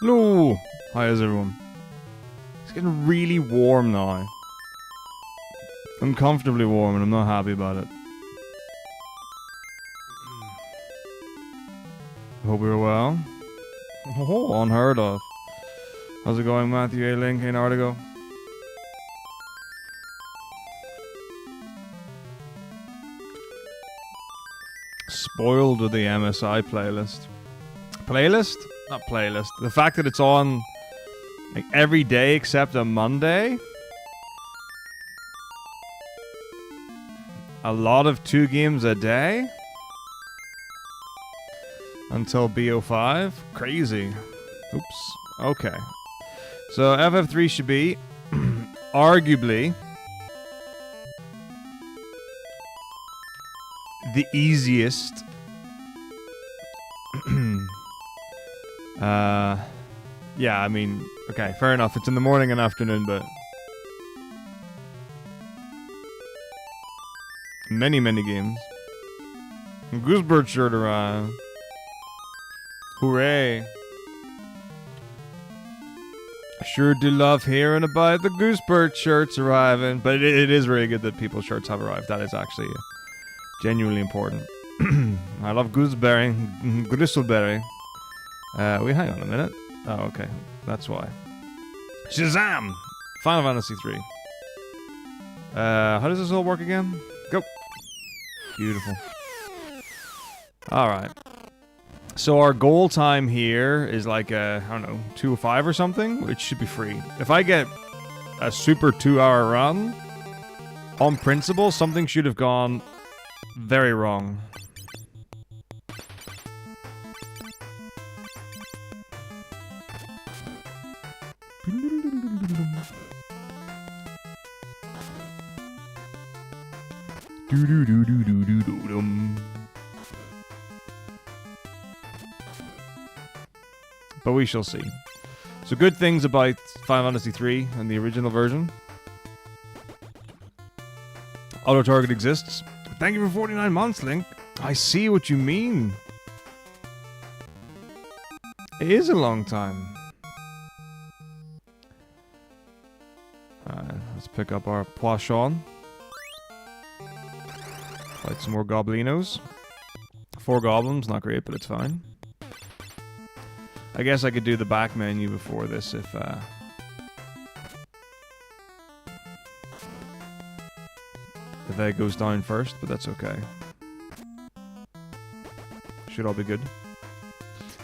Hello! Hi, how's everyone? It's getting really warm now. Uncomfortably warm, and I'm not happy about it. Hope you're well. Oh, unheard of. How's it going, Matthew A. Link in Artigo? Spoiled with the MSI playlist. Playlist? Not playlist. The fact that it's on like every day except a Monday. A lot of 2 games a day. Until BO5. Crazy. Oops. Okay. So FF3 should be arguably the easiest yeah, I mean, okay, fair enough. It's in the morning and afternoon, but many games. Goosebird shirt arrived. Hooray. Sure do love hearing about the Goosebird shirts arriving, but it is really good that people's shirts have arrived. That is actually genuinely important. I love gooseberry, gristleberry. Wait, hang on a minute. Oh, okay. That's why. Shazam! Final Fantasy 3. How does this all work again? Go! Beautiful. Alright. So our goal time here is like, I don't know, 2:05 or something, which should be free. If I get a super 2-hour run, on principle, something should have gone very wrong. But we shall see. So good things about Final Fantasy 3 and the original version. Auto-target exists. Thank you for 49 months, Link. I see what you mean. It is a long time. Alright, let's pick up our poisson. Fight some more goblinos. 4 goblins, not great, but it's fine. I guess I could do the back menu before this if the egg goes down first, but that's okay. Should all be good.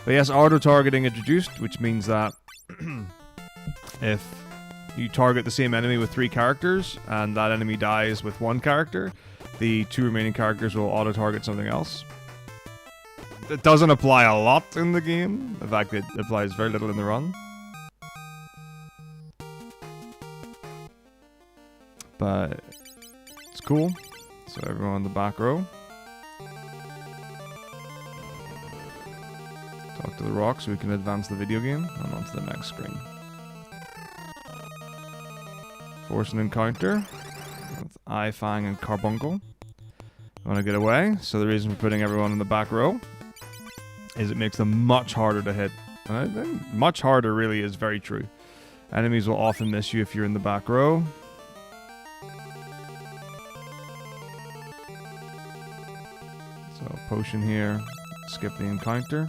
But yes, auto-targeting introduced, which means that if you target the same enemy with 3 characters, and that enemy dies with 1 character, the 2 remaining characters will auto-target something else. It doesn't apply a lot in the game. In fact, it applies very little in the run. But it's cool. So everyone in the back row. Talk to the rock so we can advance the video game and onto the next screen. Force an encounter with Eye, Fang, and Carbuncle. Want to get away? So the reason for putting everyone in the back row is it makes them much harder to hit. And I think much harder really is very true. Enemies will often miss you if you're in the back row. So potion here, skip the encounter.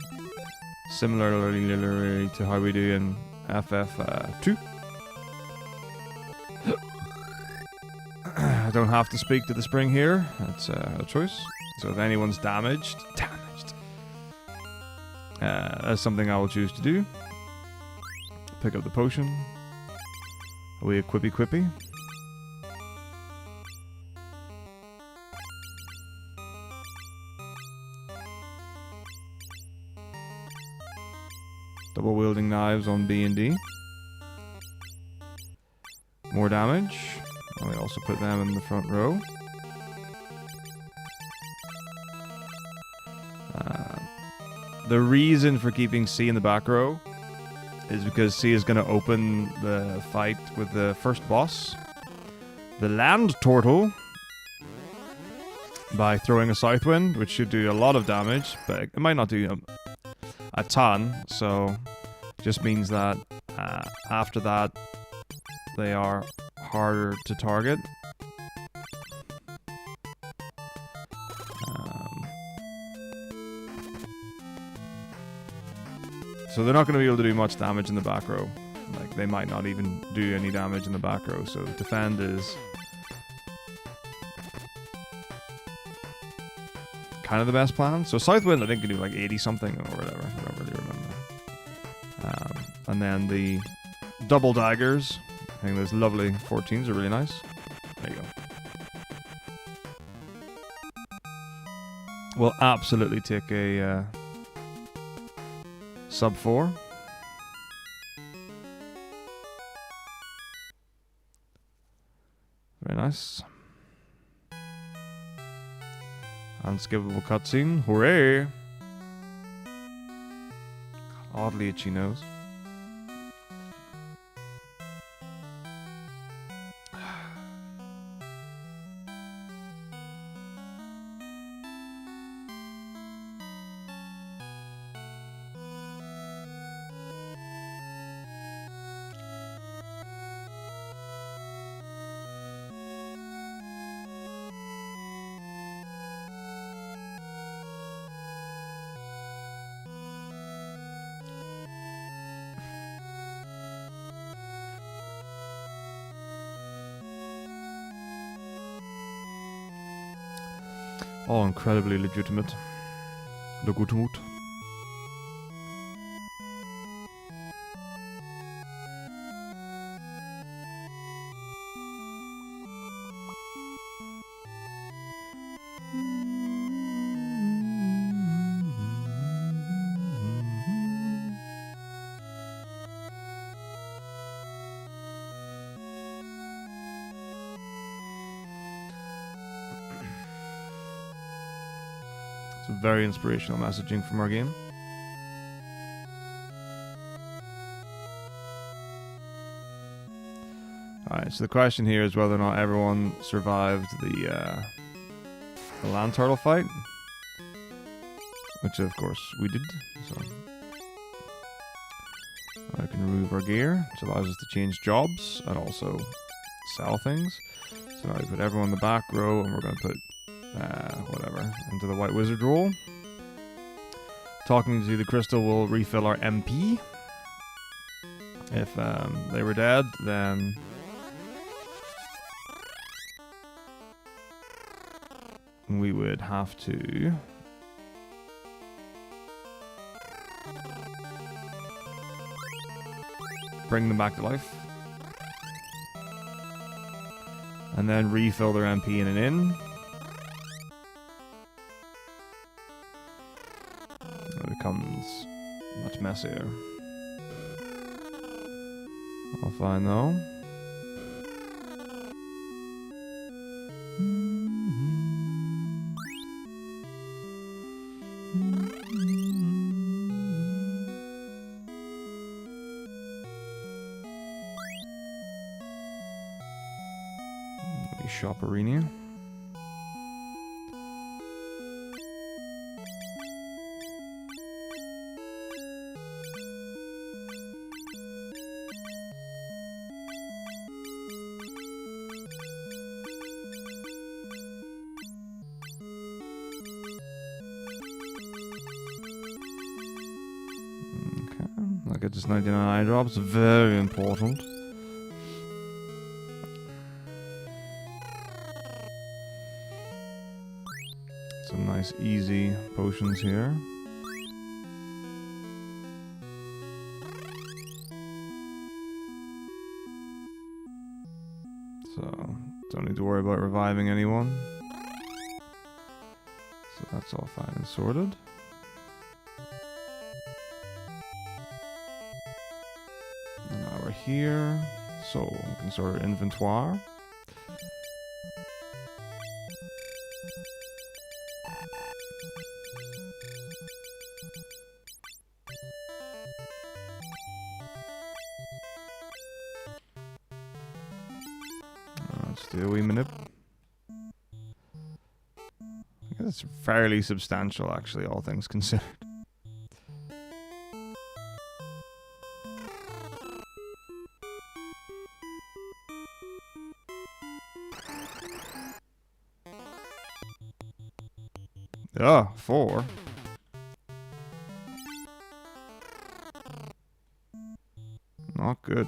Similarly to how we do in FF2. I don't have to speak to the spring here. That's a choice. So if anyone's damaged, that's something I will choose to do. Pick up the potion. Away a quippy. Double wielding knives on B and D. More damage. And we also put them in the front row. The reason for keeping C in the back row is because C is going to open the fight with the first boss, the land turtle, by throwing a Southwind, which should do a lot of damage, but it might not do a ton, so Just means that after that, they are harder to target. So they're not going to be able to do much damage in the back row. Like, they might not even do any damage in the back row. So defend is kind of the best plan. So Southwind, I think, can do like 80 something or whatever. I don't really remember. And then the double daggers. I think those lovely 14s are really nice. There you go. We'll absolutely take a sub 4. Very nice. Unskippable cutscene. Hooray! Oddly itchy nose. All incredibly legitimate. Legitimate. Very inspirational messaging from our game. Alright, so the question here is whether or not everyone survived the land turtle fight. Which of course we did. So I can remove our gear, which allows us to change jobs and also sell things. So now we put everyone in the back row and we're going to put whatever, into the white wizard role. Talking to the crystal will refill our MP. If they were dead, then we would have to bring them back to life. And then refill their MP in an inn. Becomes much messier. All fine though. Maybe shop arena. Get just 99 eye drops, very important. Some nice easy potions here. So, don't need to worry about reviving anyone. So that's all fine and sorted. Here, so we can sort of inventory. Let's do a wee manip. I guess it's fairly substantial, actually, all things considered. Oh, 4. Not good.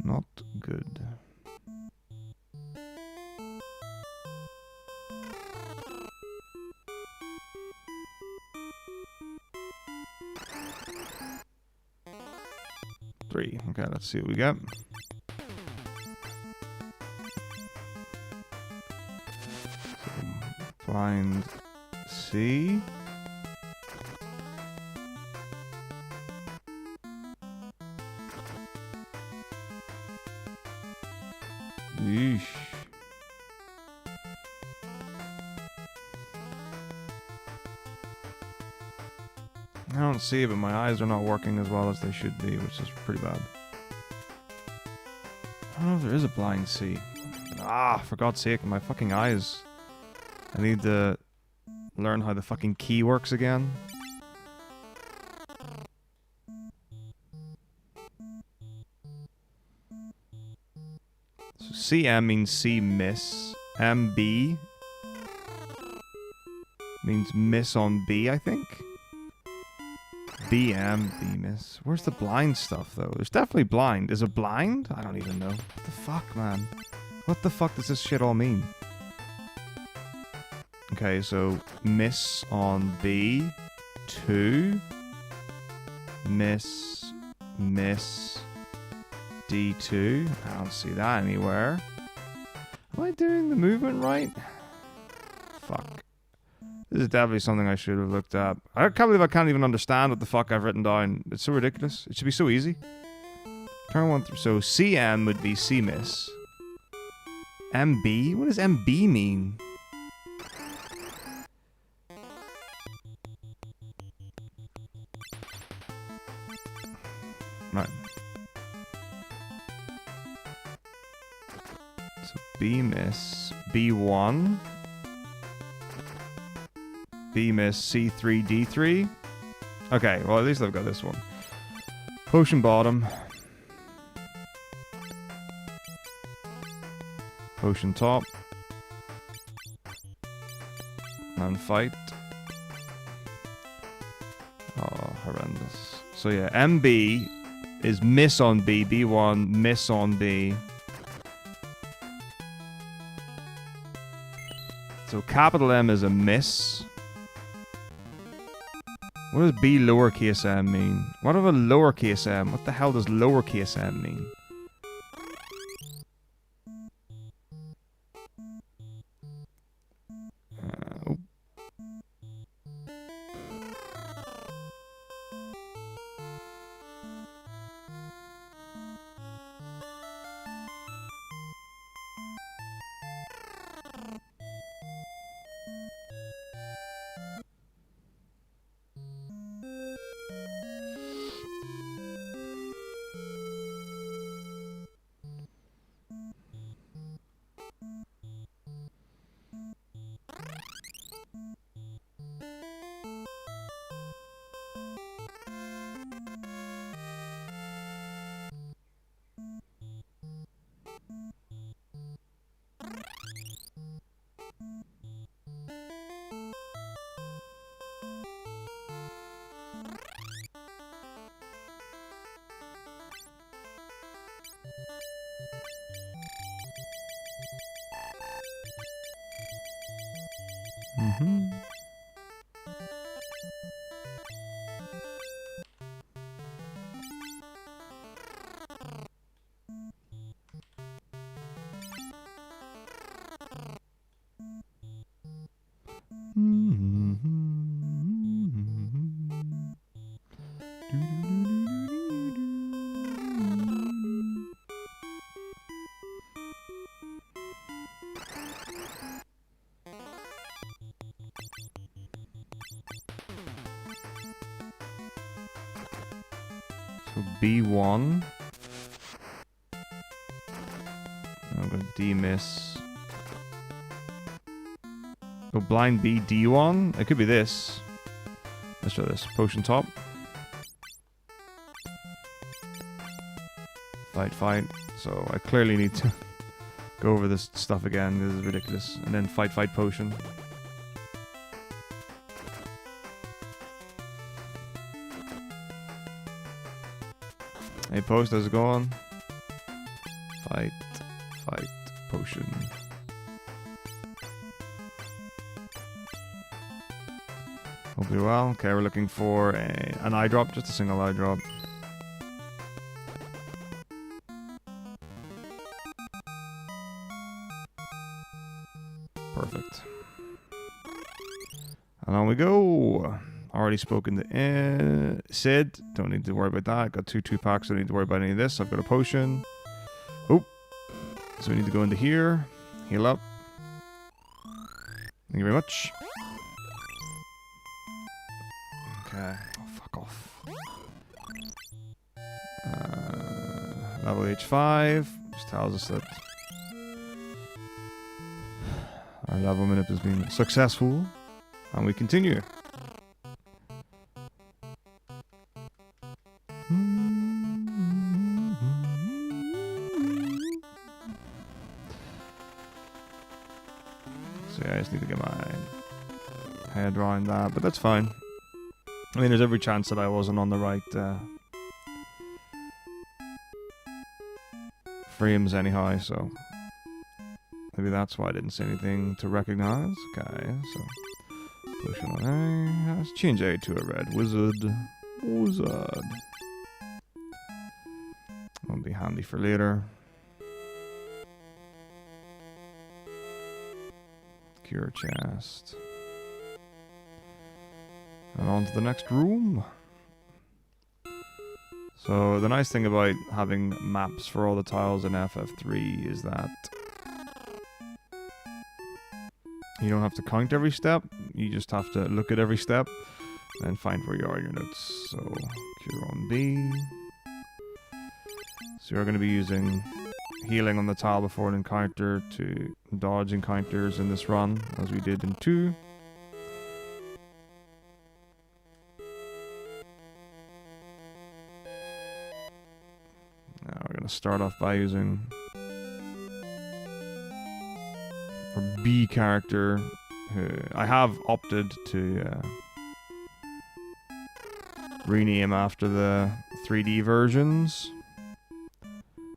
Not good. Three. Okay, let's see what we get. So, blind C. Yeesh. I don't see it, but my eyes are not working as well as they should be, which is pretty bad. I don't know if there is a blind C. Ah, for God's sake, my fucking eyes. I need to learn how the fucking key works again. So CM means C miss. MB means miss on B, I think. BM, B miss. Where's the blind stuff, though? There's definitely blind. Is it blind? I don't even know. What the fuck, man? What the fuck does this shit all mean? Okay, so miss on B. 2. Miss. Miss. D2. I don't see that anywhere. Am I doing the movement right? Fuck. This is definitely something I should have looked up. I can't believe I can't even understand what the fuck I've written down. It's so ridiculous. It should be so easy. Turn 1 through. So CM would be C miss. MB? What does MB mean? Right. So B miss. B1. B miss C3 D3. Okay, well at least I've got this one. Potion bottom. Potion top. And fight. Oh, horrendous. So yeah, MB is miss on B, B1, miss on B. So capital M is a miss. What does B lowercase m mean? What of a lowercase m? What the hell does lowercase m mean? Oh. Mm-hmm. So B1. I'm going to D-miss. Oh, blind B, D1? It could be this. Let's try this. Potion top. Fight, fight. So I clearly need to go over this stuff again. This is ridiculous. And then fight, fight, potion. Hey, Post, how's it going? Fight, potion. Hope you're well. Okay, we're looking for an eye drop, just a single eye drop. Perfect. And on we go. Already spoken to Sid. Don't need to worry about that. Got two packs. Don't need to worry about any of this. I've got a potion. Oh. So we need to go into here. Heal up. Thank you very much. Okay. Oh, fuck off. Level H5. Just tells us that our level manip has been successful. And we continue. So yeah, I just need to get my head around that, but that's fine. I mean, there's every chance that I wasn't on the right frames anyhow, so maybe that's why I didn't say anything to recognize. Okay, so potion on A. Let's change A to a red wizard. That'll be handy for later. Cure chest. And on to the next room. So the nice thing about having maps for all the tiles in FF3 is that you don't have to count every step. You just have to look at every step and find where you are in your notes. So cure on B. So you're going to be using healing on the tile before an encounter to dodge encounters in this run, as we did in 2. Now we're going to start off by using our B character, who I have opted to rename after the 3D versions.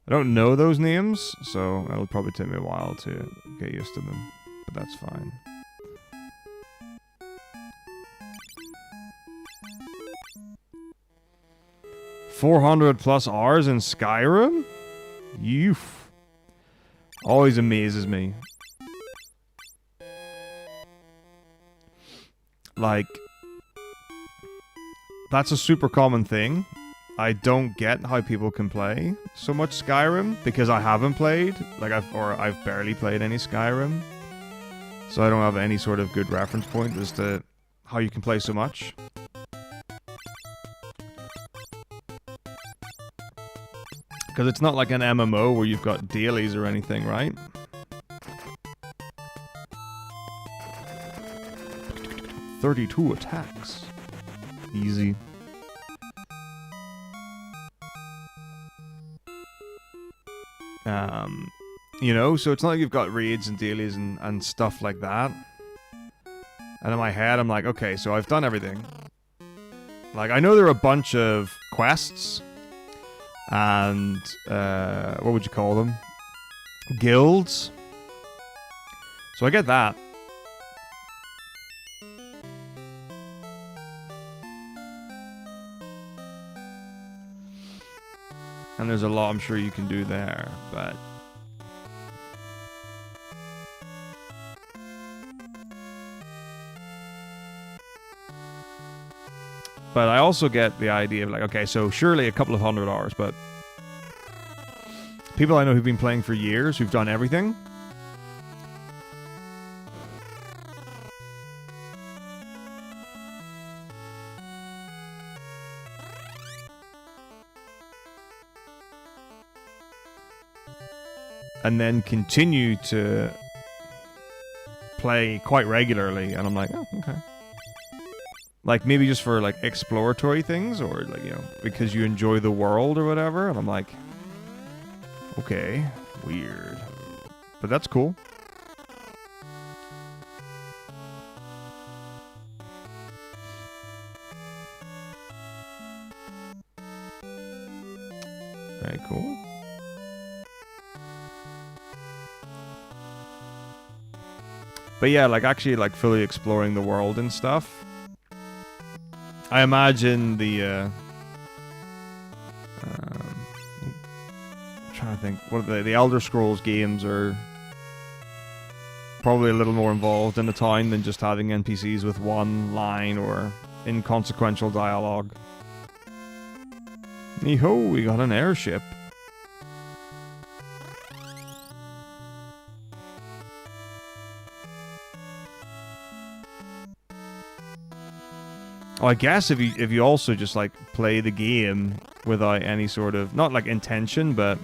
I don't know those names, so it'll probably take me a while to get used to them, but that's fine. +400 hours in Skyrim? Youf. Always amazes me. Like, that's a super common thing. I don't get how people can play so much Skyrim because I haven't played, like I've barely played any Skyrim, so I don't have any sort of good reference point as to how you can play so much. Because it's not like an MMO where you've got dailies or anything, right? "32 attacks. Easy. You know, so it's not like you've got raids and dailies and stuff like that. And in my head, I'm like, okay, so I've done everything. Like, I know there are a bunch of quests and, what would you call them? Guilds. So I get that. And there's a lot I'm sure you can do there, but I also get the idea of like, okay, so surely a couple of 100 hours, but people I know who've been playing for years, who've done everything, and then continue to play quite regularly, and I'm like, oh, okay. Like, maybe just for, like, exploratory things, or, like, you know, because you enjoy the world or whatever, and I'm like, okay, weird. But that's cool. Very cool. But yeah, like actually like fully exploring the world and stuff. I imagine the I'm trying to think what are the Elder Scrolls games are probably a little more involved in the town than just having NPCs with one line or inconsequential dialogue. Hey-ho, we got an airship. Oh, I guess if you also just like play the game without any sort of not like intention, but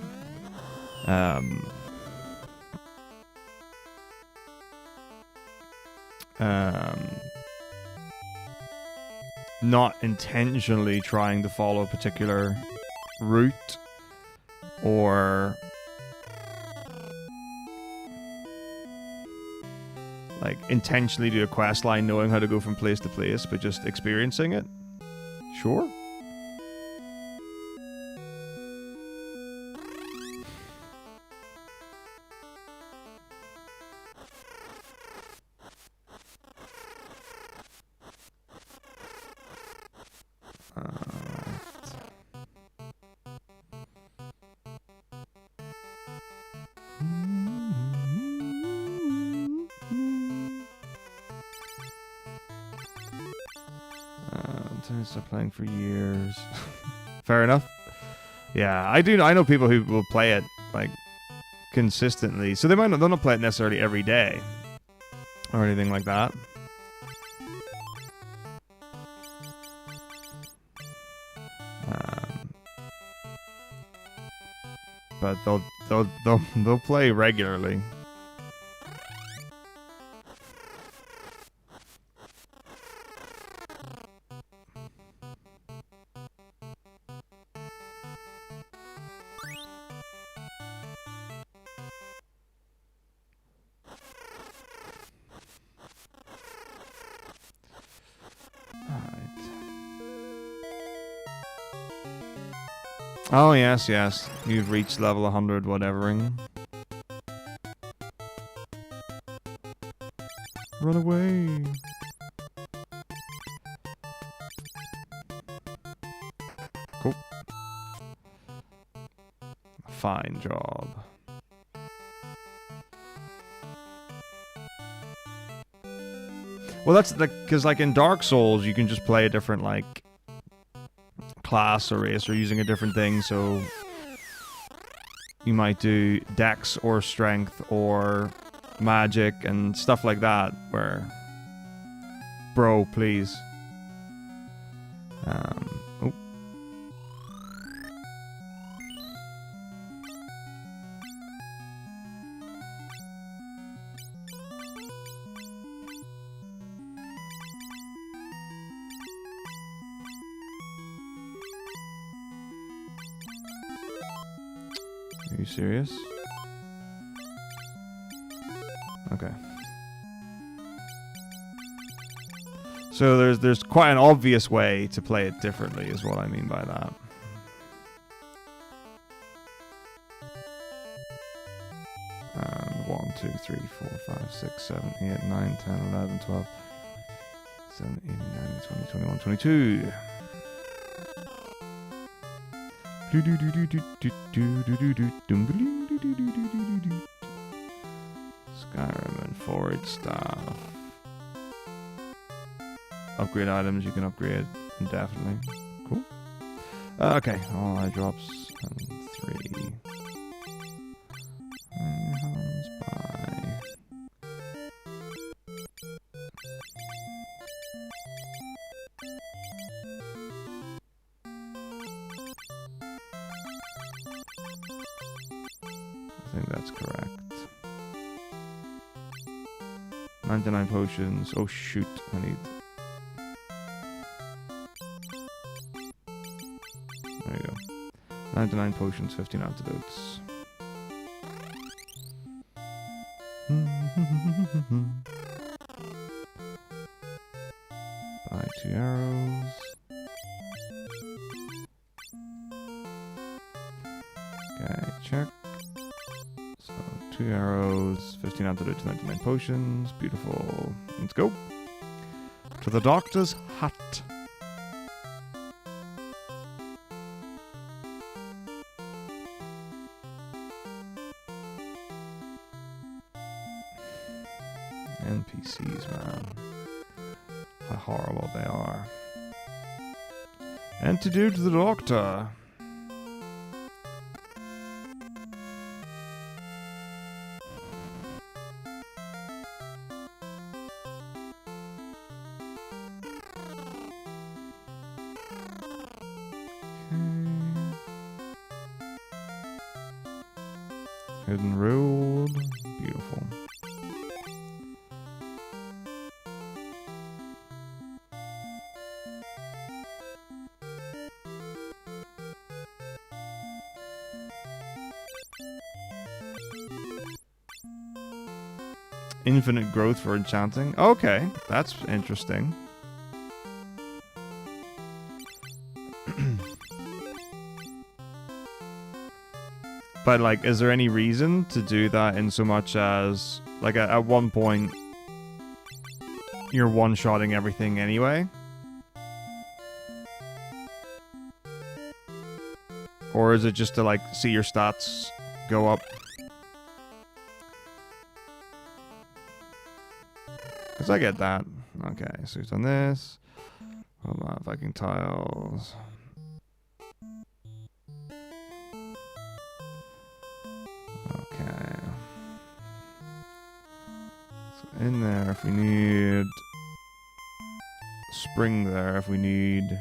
not intentionally trying to follow a particular route or like intentionally do a quest line knowing how to go from place to place, but just experiencing it. Sure. Stop playing for years. Fair enough. Yeah, I know people who will play it like consistently, so they'll not play it necessarily every day or anything like that. But they'll play regularly. Oh, yes, yes. You've reached level 100 whatevering. Run away. Cool. Fine job. Well, that's like, because like in Dark Souls, you can just play a different like class or race or using a different thing, so you might do dex or strength or magic and stuff like that, where bro, please. Oh. Are you serious? Okay. So there's quite an obvious way to play it differently, is what I mean by that. And 1, 2, 3, 4, 5, 6, 7, 8, 9, 10, 11, 12, 17, 18, 19, 20, 21, 22. Skyrim and forage stuff. Upgrade items you can upgrade indefinitely. Cool. Okay, all eye drops and 3. Hands by. I think that's correct. 99 potions. Oh shoot, I need... There you go. 99 potions, 15 antidotes. Buy 2 arrows. Okay, check. So 2 arrows, 15 antidote to 99 potions. Beautiful. Let's go. To the doctor's hut. NPCs, man. How horrible they are. Antidote to the doctor. Hidden road. Beautiful. Infinite growth for enchanting. Okay, that's interesting. But, like, is there any reason to do that in so much as, like, at one point, you're one-shotting everything anyway? Or is it just to, like, see your stats go up? Because I get that. Okay, so he's done this. Hold on, Viking tiles. Okay. So in there, if we need spring there, if we need...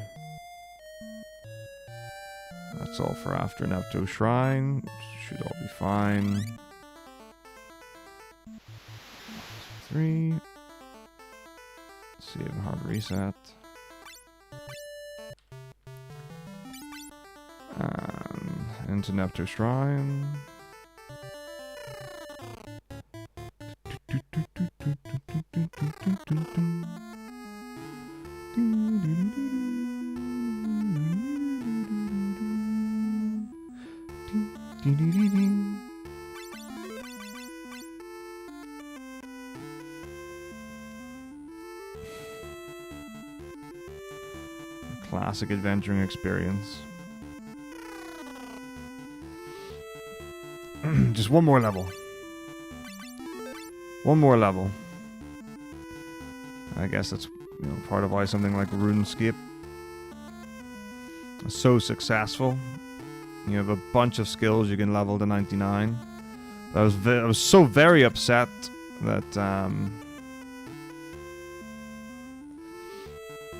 That's all for after Nepto Shrine. Should all be fine. 3. Save and hard reset. And into Nepto Shrine. Classic adventuring experience. Just one more level. One more level. I guess that's, you know, part of why something like RuneScape is so successful. You have a bunch of skills you can level to 99. I was so very upset that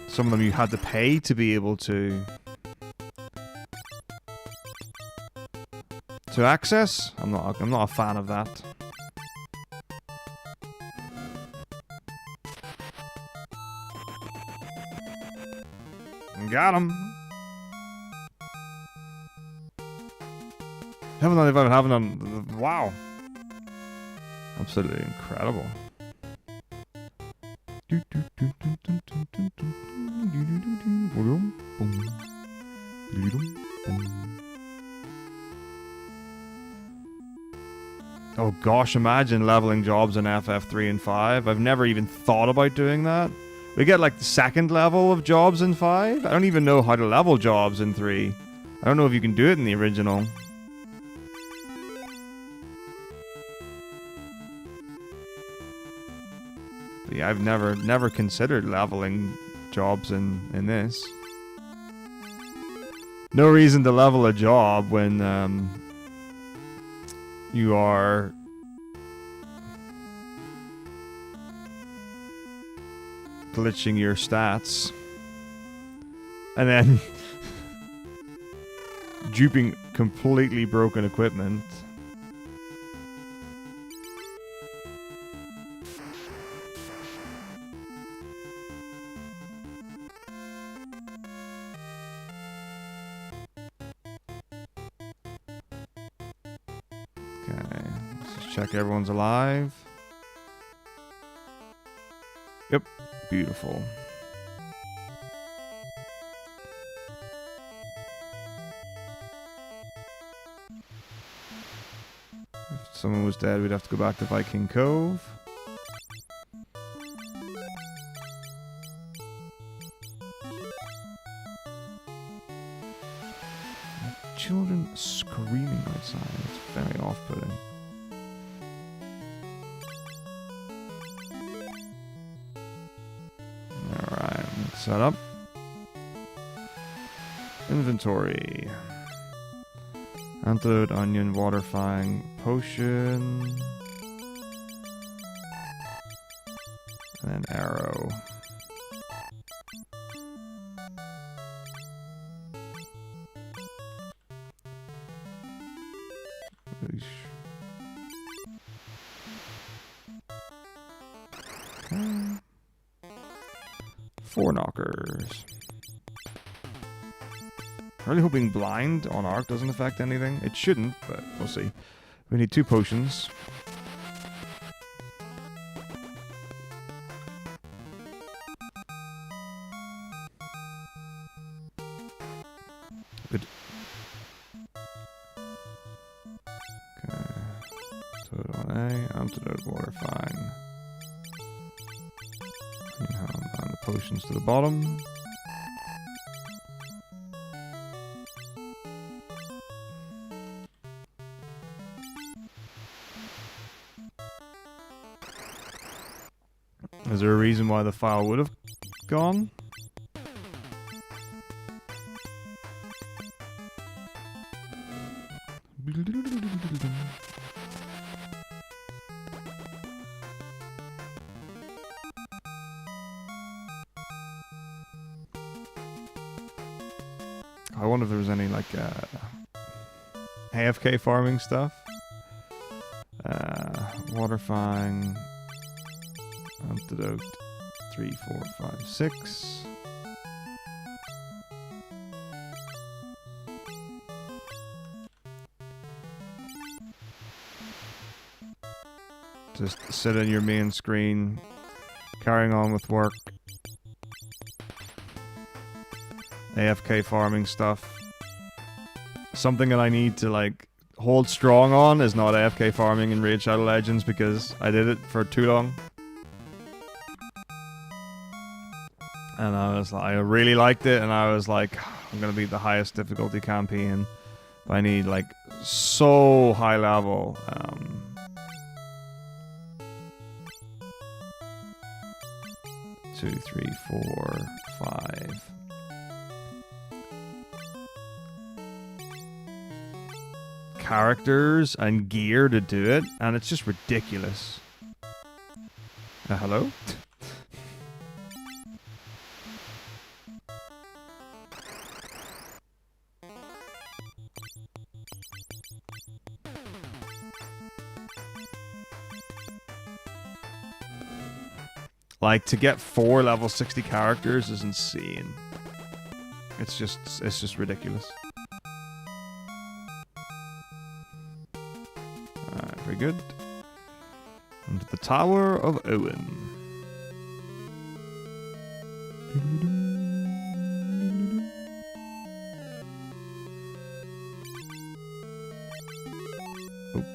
some of them you had to pay to be able to access. I'm not a fan of that. Got him. Haven't done. Wow. Absolutely incredible. Oh gosh, imagine leveling jobs in FF3 and 5. I've never even thought about doing that. We get like the second level of jobs in 5. I don't even know how to level jobs in 3. I don't know if you can do it in the original. But yeah, I've never considered leveling jobs in this. No reason to level a job when you are glitching your stats and then duping completely broken equipment. Okay, let's just check everyone's alive. Yep, beautiful. someone was dead, we'd have to go back to Viking Cove. Children screaming outside. It's very off-putting. Alright, let's set up. Inventory. Antidote, onion, water fang, potion. And then arrow. Oosh. Okay. 4 knockers. Really hoping blind on arc doesn't affect anything. It shouldn't, but we'll see. We need 2 potions. Good. Okay. Toad on A, antidote, water fang. And the potions to the bottom. Is there a reason why the file would have gone? I wonder if there was any like AFK farming stuff. Water fang. Antidote 3, 4, 5, 6. Just sit on your main screen, carrying on with work. AFK farming stuff. Something that I need to like hold strong on is not AFK farming in Raid Shadow Legends because I did it for too long. And I really liked it, and I was like, I'm gonna beat the highest difficulty campaign. But I need like so high level. 2, 3, 4, 5. Characters and gear to do it, and it's just ridiculous. Hello? Like, to get 4 level 60 characters is insane. It's just ridiculous. Alright, very good. And the Tower of Owen. Oops.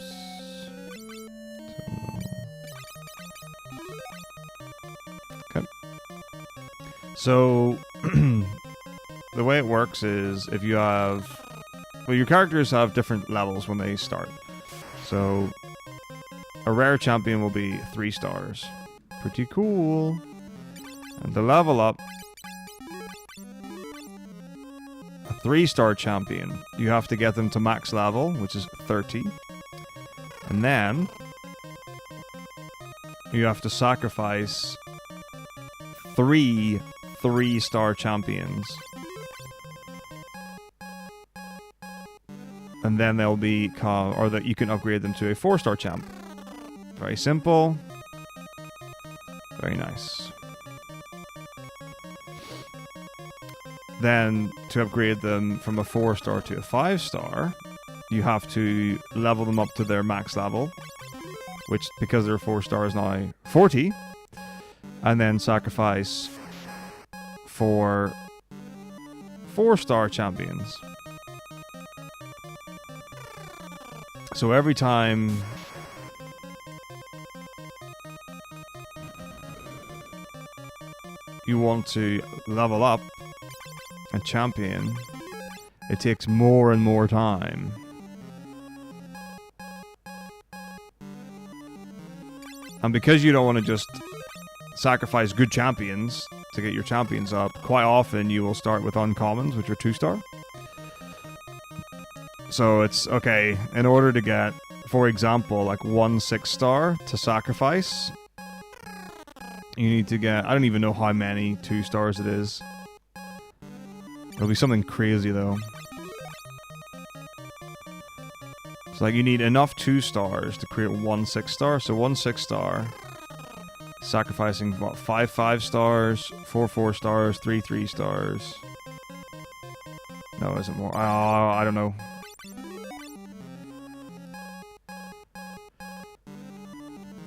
So, the way it works is if you have... Well, your characters have different levels when they start. So, a rare champion will be 3 stars. Pretty cool. And to level up a 3-star champion, you have to get them to max level, which is 30. And then, you have to sacrifice 3 3-star champions. And then they'll become, or that you can upgrade them to a 4-star champ. Very simple. Very nice. Then, to upgrade them from a 4-star to a 5-star, you have to level them up to their max level, which, because they're 4-star, is now 40. And then sacrifice for 4-star champions. So every time you want to level up a champion, it takes more and more time. And because you don't want to just sacrifice good champions to get your champions up, quite often you will start with uncommons, which are 2-star. So it's, okay, in order to get, for example, like 1 6-star to sacrifice, you need to get, I don't even know how many 2-stars it is. It'll be something crazy though. It's like you need enough 2-stars to create 1 6-star. So 1 6-star, sacrificing what, 5 5-stars, 4 4-stars, 3 3-stars. No, is it more? I don't know.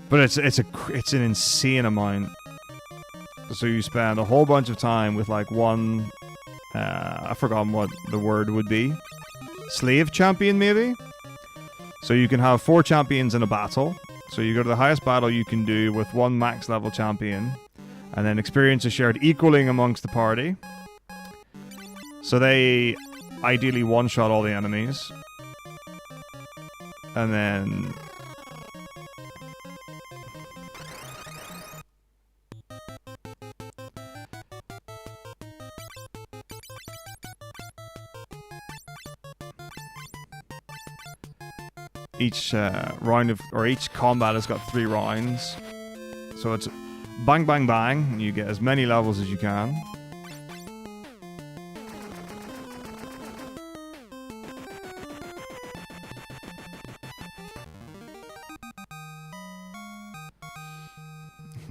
But it's an insane amount. So you spend a whole bunch of time with like one, I've forgotten what the word would be. Slave champion, maybe? So you can have 4 champions in a battle. So you go to the highest battle you can do with 1 max level champion. And then experience is shared equaling amongst the party. So they ideally one-shot all the enemies. And then... each round of, or each combat has got 3 rounds. So it's bang, bang, bang, and you get as many levels as you can.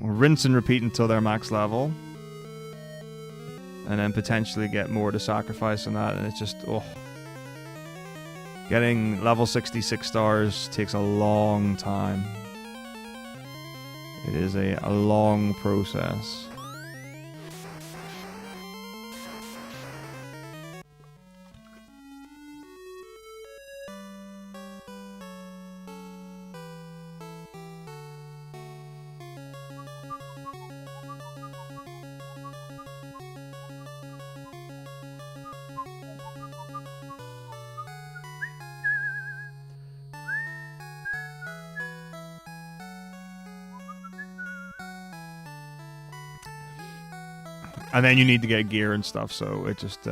Or rinse and repeat until they're max level. And then potentially get more to sacrifice on that, and it's just, oh. Getting level 66 stars takes a long time. It is a long process. And then you need to get gear and stuff, so it just...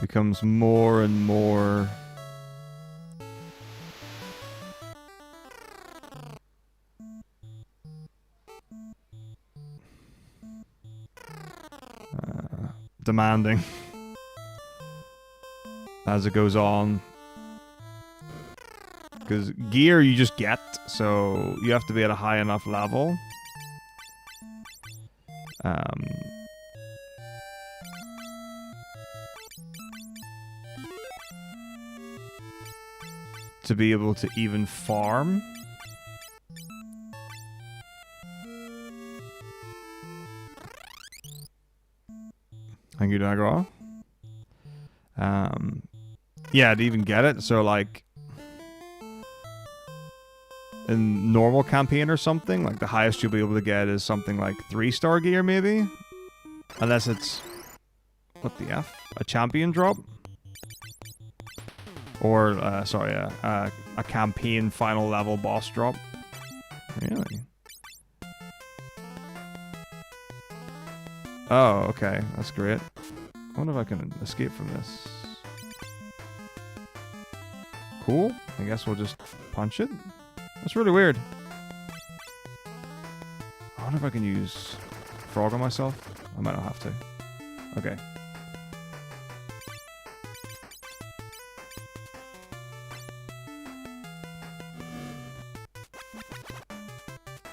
becomes more and more... demanding. As it goes on. Because gear you just get, so you have to be at a high enough level. To be able to even farm. Thank you, Dagra. Yeah, to even get it, so like... in normal campaign or something, like the highest you'll be able to get is something like 3-star gear maybe, unless it's what the F, a champion drop, or sorry, a campaign final level boss drop. Really? Oh, okay, that's great. I wonder if I can escape from this. Cool. I guess we'll just punch it. That's really weird. I wonder if I can use frog on myself. I might not have to. Okay.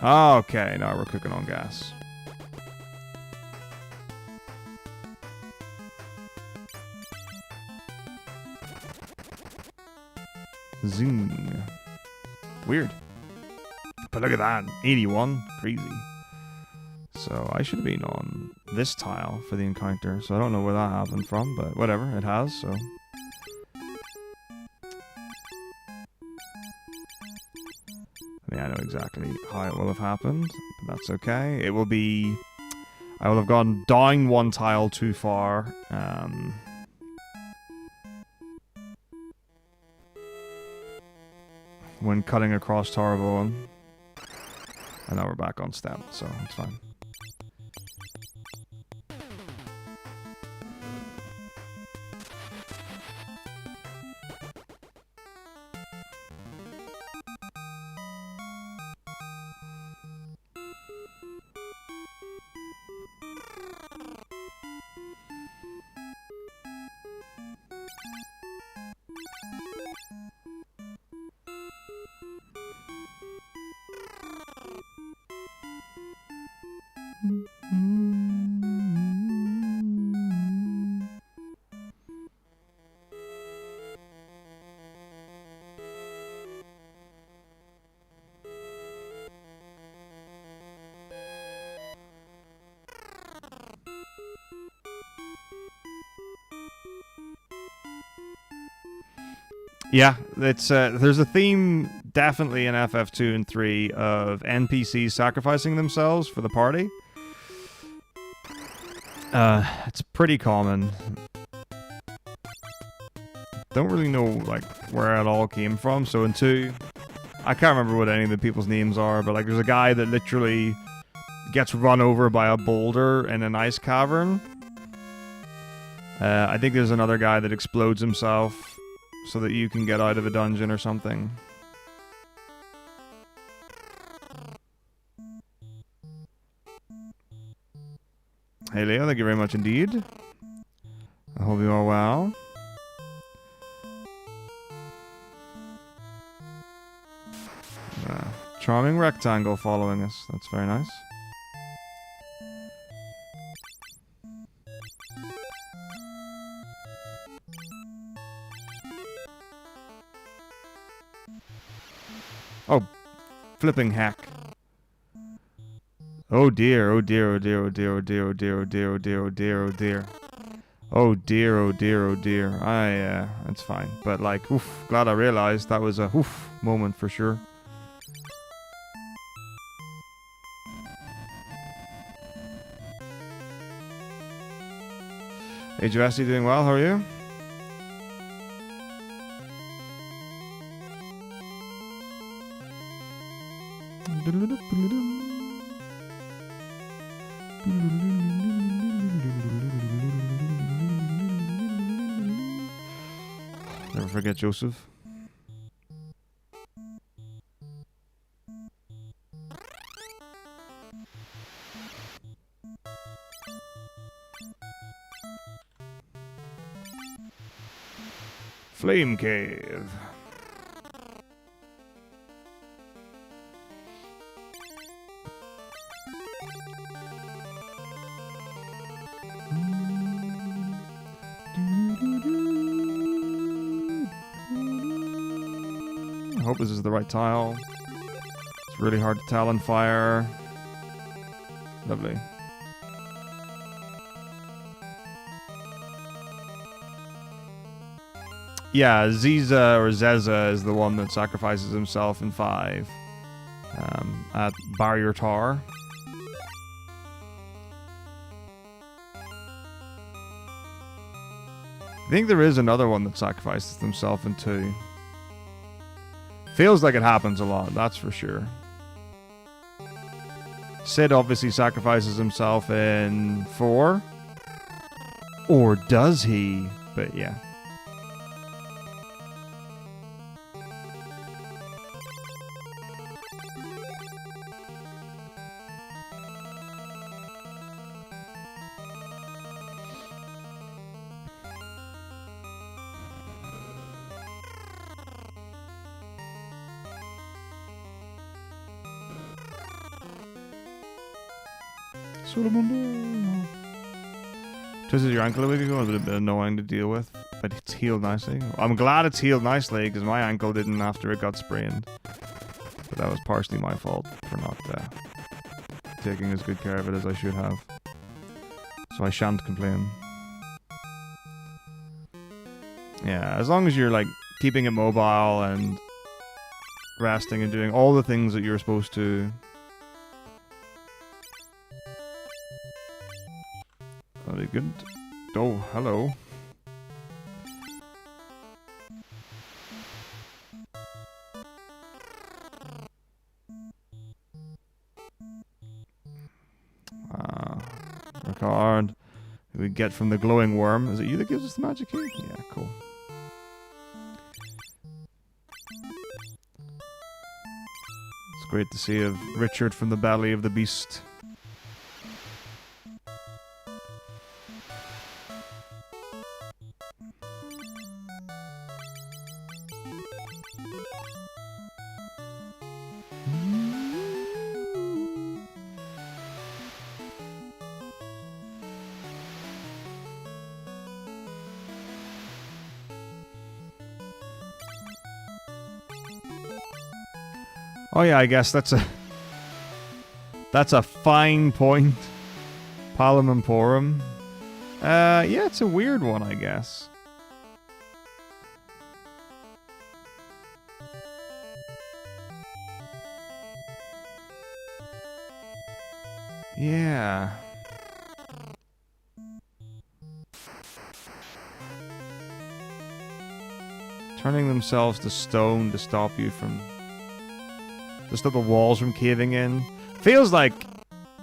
Okay, now we're cooking on gas. Zing. Weird. But look at that. 81. Crazy. So I should have been on this tile for the encounter. So I don't know where that happened from, but whatever. It has, so. Yeah, I know exactly how it will have happened, but that's okay. It will be... I will have gone down one tile too far. When cutting across Turbo. And now we're back on step, so it's fine. Yeah, it's there's a theme definitely in FF2 and 3 of NPCs sacrificing themselves for the party. It's pretty common. Don't really know like where it all came from. So in 2, I can't remember what any of the people's names are, but like there's a guy that literally gets run over by a boulder in an ice cavern. I think there's another guy that explodes himself so that you can get out of a dungeon or something. Hey Leo, thank you very much indeed. I hope you are well. Charming rectangle following us. That's very nice. Oh, flipping heck. Oh dear, oh dear, oh dear, oh dear, oh dear, oh dear, oh dear, oh dear, oh dear, oh dear. Oh dear, oh dear, oh dear. That's fine. But like, oof, glad I realized that was a oof moment for sure. Hey Jesse, doing well, how are you? Never forget Joseph. Flame Cave. I hope this is the right tile. It's really hard to tell on fire. Lovely. Yeah, Ziza or Zeza is the one that sacrifices himself in 5 at Barrier Tower. I think there is another one that sacrifices himself in 2. Feels like it happens a lot, that's for sure. Sid obviously sacrifices himself in 4. Or does he? But yeah. Twisted your ankle a week ago, it was a bit annoying to deal with, but it's healed nicely. I'm glad it's healed nicely, because my ankle didn't after it got sprained. But that was partially my fault for not taking as good care of it as I should have. So I shan't complain. Yeah, as long as you're like keeping it mobile and resting and doing all the things that you're supposed to. Very good. Oh, hello. Card we get from the glowing worm. Is it you that gives us the magic key? Yeah, cool. It's great to see of Richard from the belly of the beast. Oh yeah, I guess that's a fine point. Palum and Porum. Yeah, it's a weird one, I guess. Yeah. Turning themselves to stone to stop you from... to stop the walls from caving in. Feels like,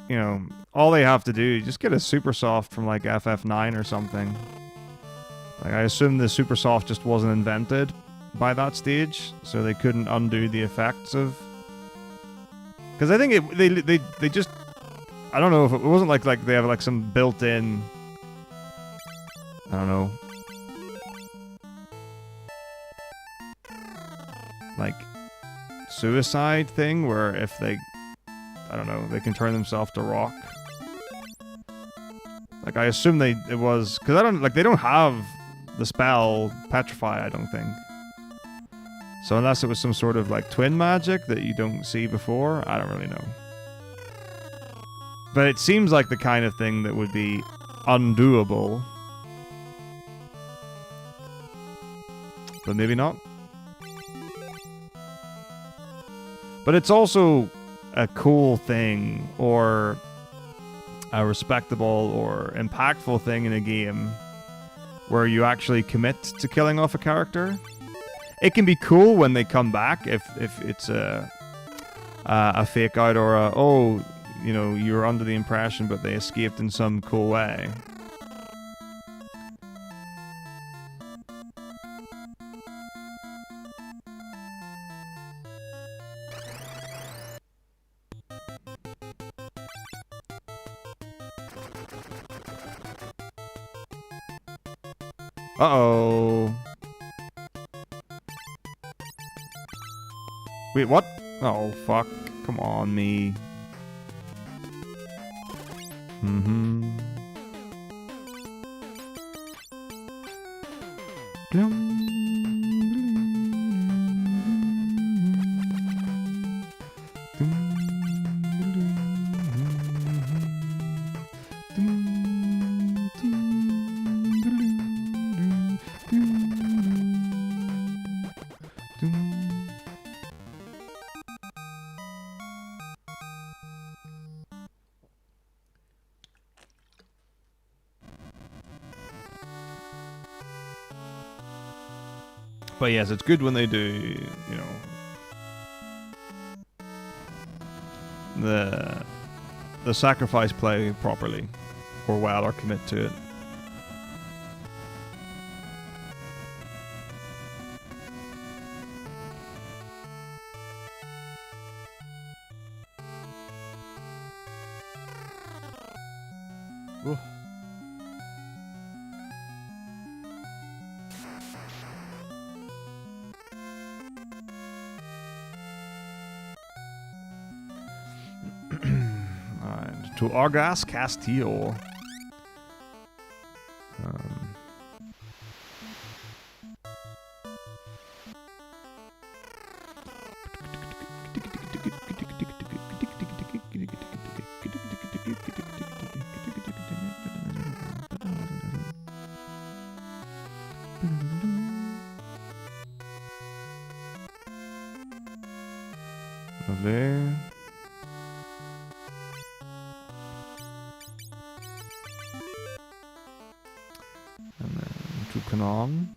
you know, all they have to do, just get a Supersoft from like FF9 or something. Like, I assume the Supersoft just wasn't invented by that stage, so they couldn't undo the effects of... Because I think they just... I don't know if it wasn't like they have like some built-in... I don't know. Like... suicide thing where if they, I don't know, they can turn themselves to rock. Like, I assume it was, because I don't, like, they don't have the spell Petrify, I don't think. So unless it was some sort of, like, twin magic that you don't see before, I don't really know. But it seems like the kind of thing that would be undoable. But maybe not. But it's also a cool thing, or a respectable or impactful thing in a game where you actually commit to killing off a character. It can be cool when they come back, if it's a fake out or a, oh, you know, you were under the impression but they escaped in some cool way. Uh-oh. Wait, what? Oh, fuck. Come on, me. Mm-hmm. But yes, it's good when they do, you know, the sacrifice play properly, or well, or commit to it. Ooh. To Argas Castile. Okay. And then to Canaan.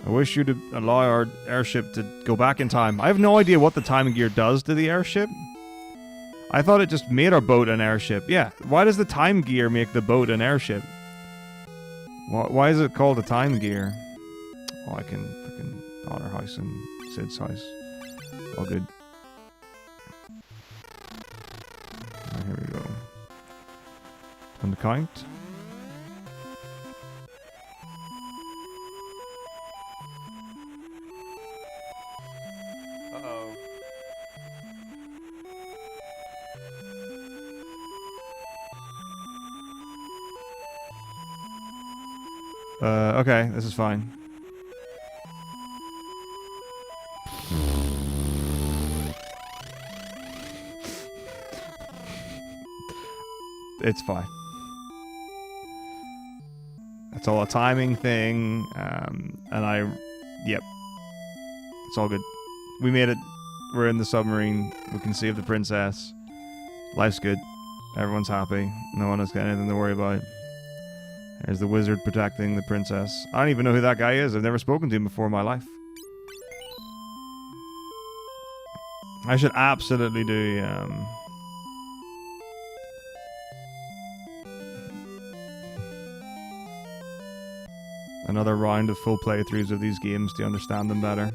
I wish you'd allow our airship to go back in time. I have no idea what the timing gear does to the airship. I thought it just made our boat an airship. Yeah, why does the time gear make the boat an airship? Why is it called a time gear? Oh, I can freaking Otter House and Sid's house. All good. Right, here we go. On the count. Okay, this is fine. It's fine. It's all a timing thing, yep. It's all good. We made it. We're in the submarine. We can save the princess. Life's good. Everyone's happy. No one has got anything to worry about. There's the wizard protecting the princess. I don't even know who that guy is. I've never spoken to him before in my life. I should absolutely do, another round of full playthroughs of these games to understand them better.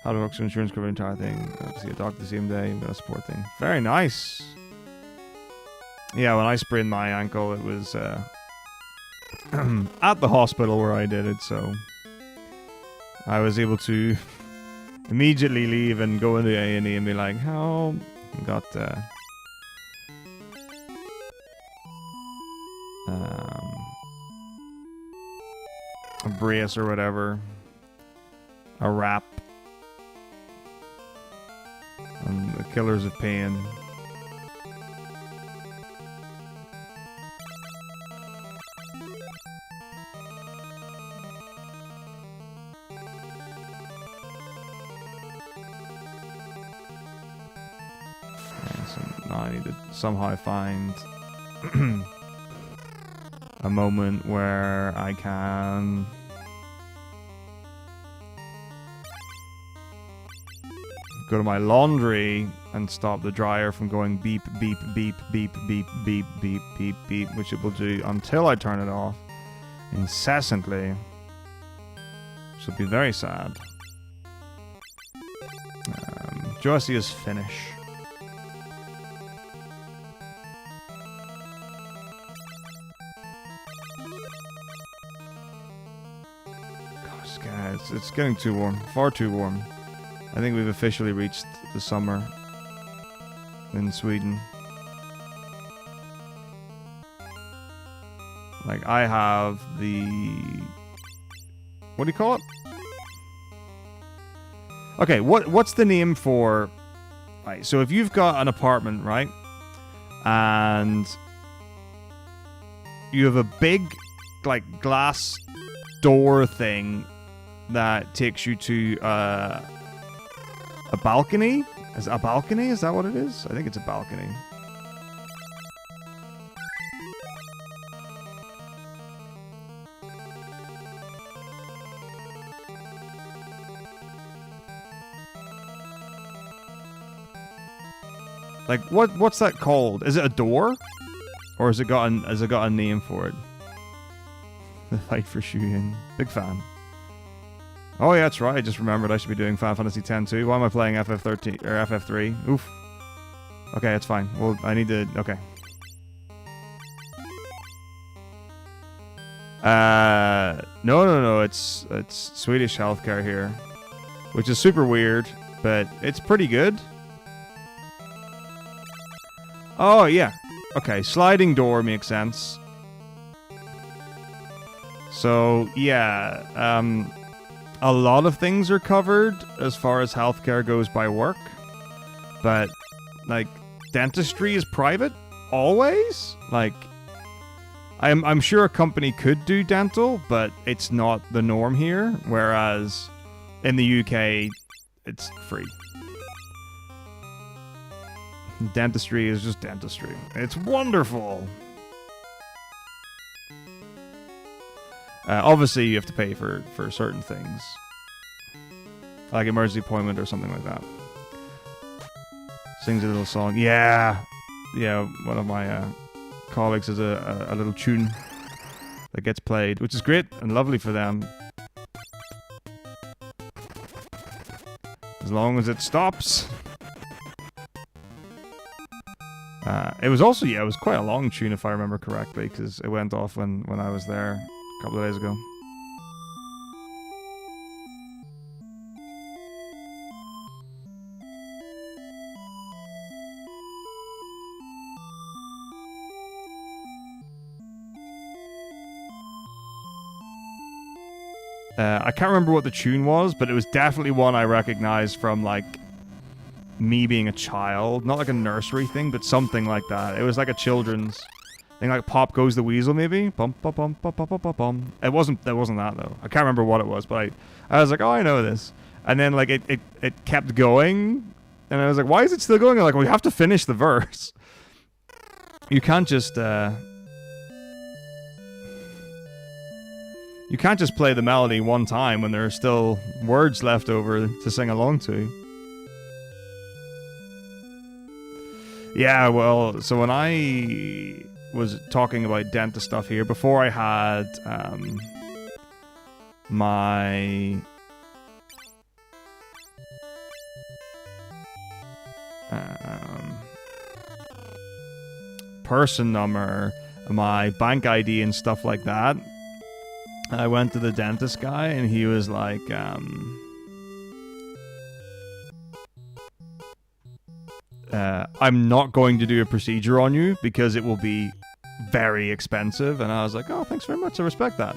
How to work insurance cover the entire thing. See a doctor the same day. Got a support thing. Very nice. Yeah, when I sprained my ankle, it was at the hospital where I did it, so I was able to immediately leave and go into A&E and be like, "Help!" Got a brace or whatever, a wrap. And the killers of pain. Okay, so now I need to somehow find a moment where I can go to my laundry and stop the dryer from going beep, beep, beep, beep, beep, beep, beep, beep, beep, which it will do until I turn it off incessantly. Which will be very sad. Joyce's finish. Gosh, guys, it's getting too warm. Far too warm. I think we've officially reached the summer in Sweden. Like, I have the... what do you call it? Okay, what's the name for... Right, so if you've got an apartment, right? And you have a big, like, glass door thing that takes you to... a balcony? Is it a balcony? Is that what it is? I think it's a balcony. Like, what's that called? Is it a door? Or has it got a name for it? The Fight for Shuyin. Big fan. Oh yeah, that's right. I just remembered I should be doing Final Fantasy X too. Why am I playing FF13 or FF3? Oof. Okay, it's fine. Well, I need to... Okay. No. It's Swedish healthcare here. Which is super weird, but it's pretty good. Oh, yeah. Okay, sliding door makes sense. So, yeah. A lot of things are covered as far as healthcare goes by work. But, like, dentistry is private? Always? Like... I'm sure a company could do dental, but it's not the norm here, whereas in the UK, it's free. Dentistry is just dentistry. It's wonderful! Obviously, you have to pay for certain things. Like emergency appointment or something like that. Sings a little song. Yeah! Yeah, one of my... colleagues has a little tune that gets played, which is great and lovely for them. As long as it stops. It was also, yeah, it was quite a long tune if I remember correctly, because it went off when I was there a couple of days ago. I can't remember what the tune was, but it was definitely one I recognized from, like, me being a child. Not like a nursery thing, but something like that. It was like a children's thing, like Pop Goes the Weasel, maybe? Bum, bum, bum, bum, bum, bum, bum. It wasn't that, though. I can't remember what it was, but I was like, oh, I know this. And then, like, it kept going, and I was like, why is it still going? I'm like, well, we have to finish the verse. You can't just, You can't just play the melody one time when there are still words left over to sing along to. Yeah, well, so when I was talking about dentist stuff here, before I had my person number, my bank ID and stuff like that, I went to the dentist guy, and he was like, I'm not going to do a procedure on you because it will be very expensive. And I was like, oh, thanks very much. I respect that.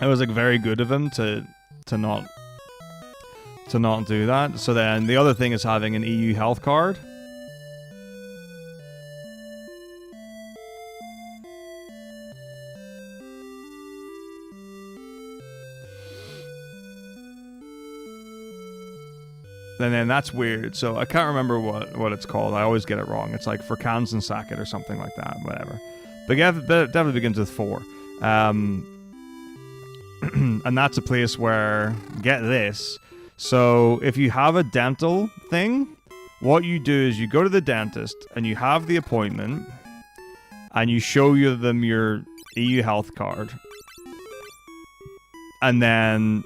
It was like very good of him to not do that. So then the other thing is having an EU health card. And then that's weird. So I can't remember what it's called. I always get it wrong. It's like for cans and Sackett or something like that. Whatever. But yeah, that definitely begins with 4. And that's a place where, get this. So if you have a dental thing, what you do is you go to the dentist and you have the appointment and you show them your EU health card. And then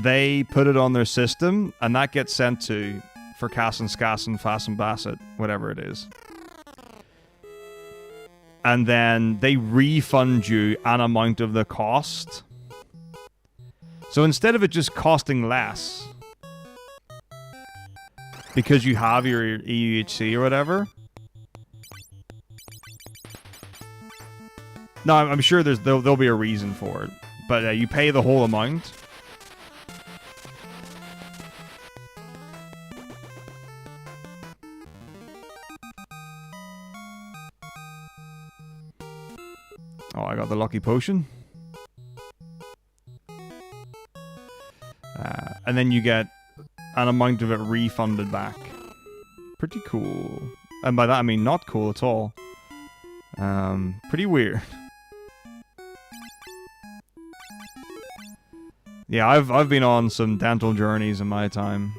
they put it on their system, and that gets sent to for Cassin, Skassin, Fassin, Bassett, whatever it is. And then they refund you an amount of the cost. So instead of it just costing less, because you have your EUHC or whatever. No, I'm sure there'll be a reason for it. But you pay the whole amount. Oh, I got the lucky potion. And then you get an amount of it refunded back. Pretty cool. And by that I mean not cool at all. Pretty weird. Yeah, I've been on some dental journeys in my time.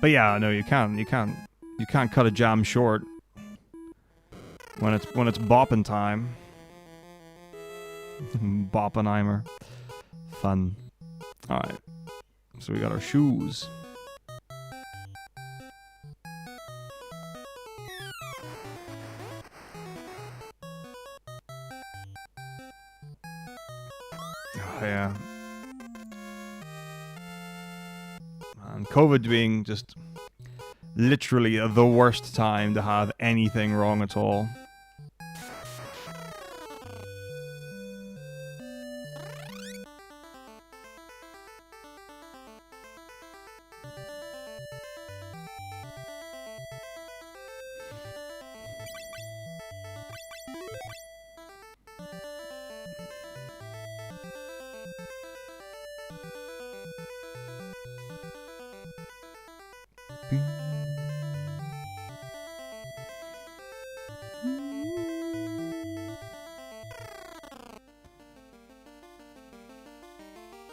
But yeah, no, you can't cut a jam short when it's bopping time. Boppenheimer. Fun. Alright. So we got our shoes. Oh, yeah. And COVID being just literally the worst time to have anything wrong at all.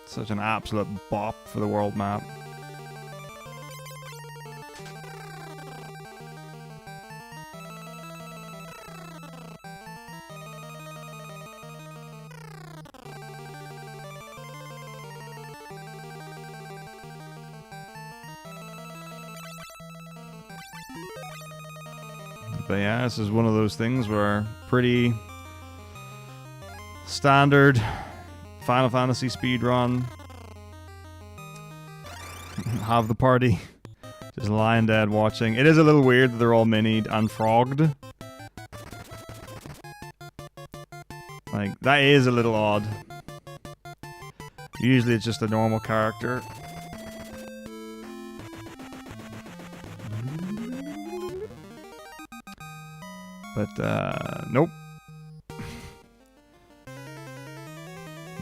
Such an absolute bop for the world map. But yeah, this is one of those things where pretty standard Final Fantasy speedrun. Have the party just lying dead watching. It is a little weird that they're all minied and frogged. Like, that is a little odd. Usually it's just a normal character. But, nope.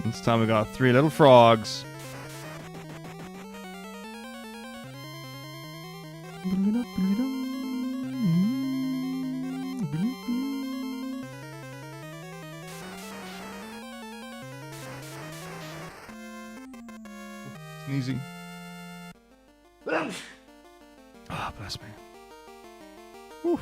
This time we got 3 little frogs. Sneezy. Ah, oh, bless me. Whew.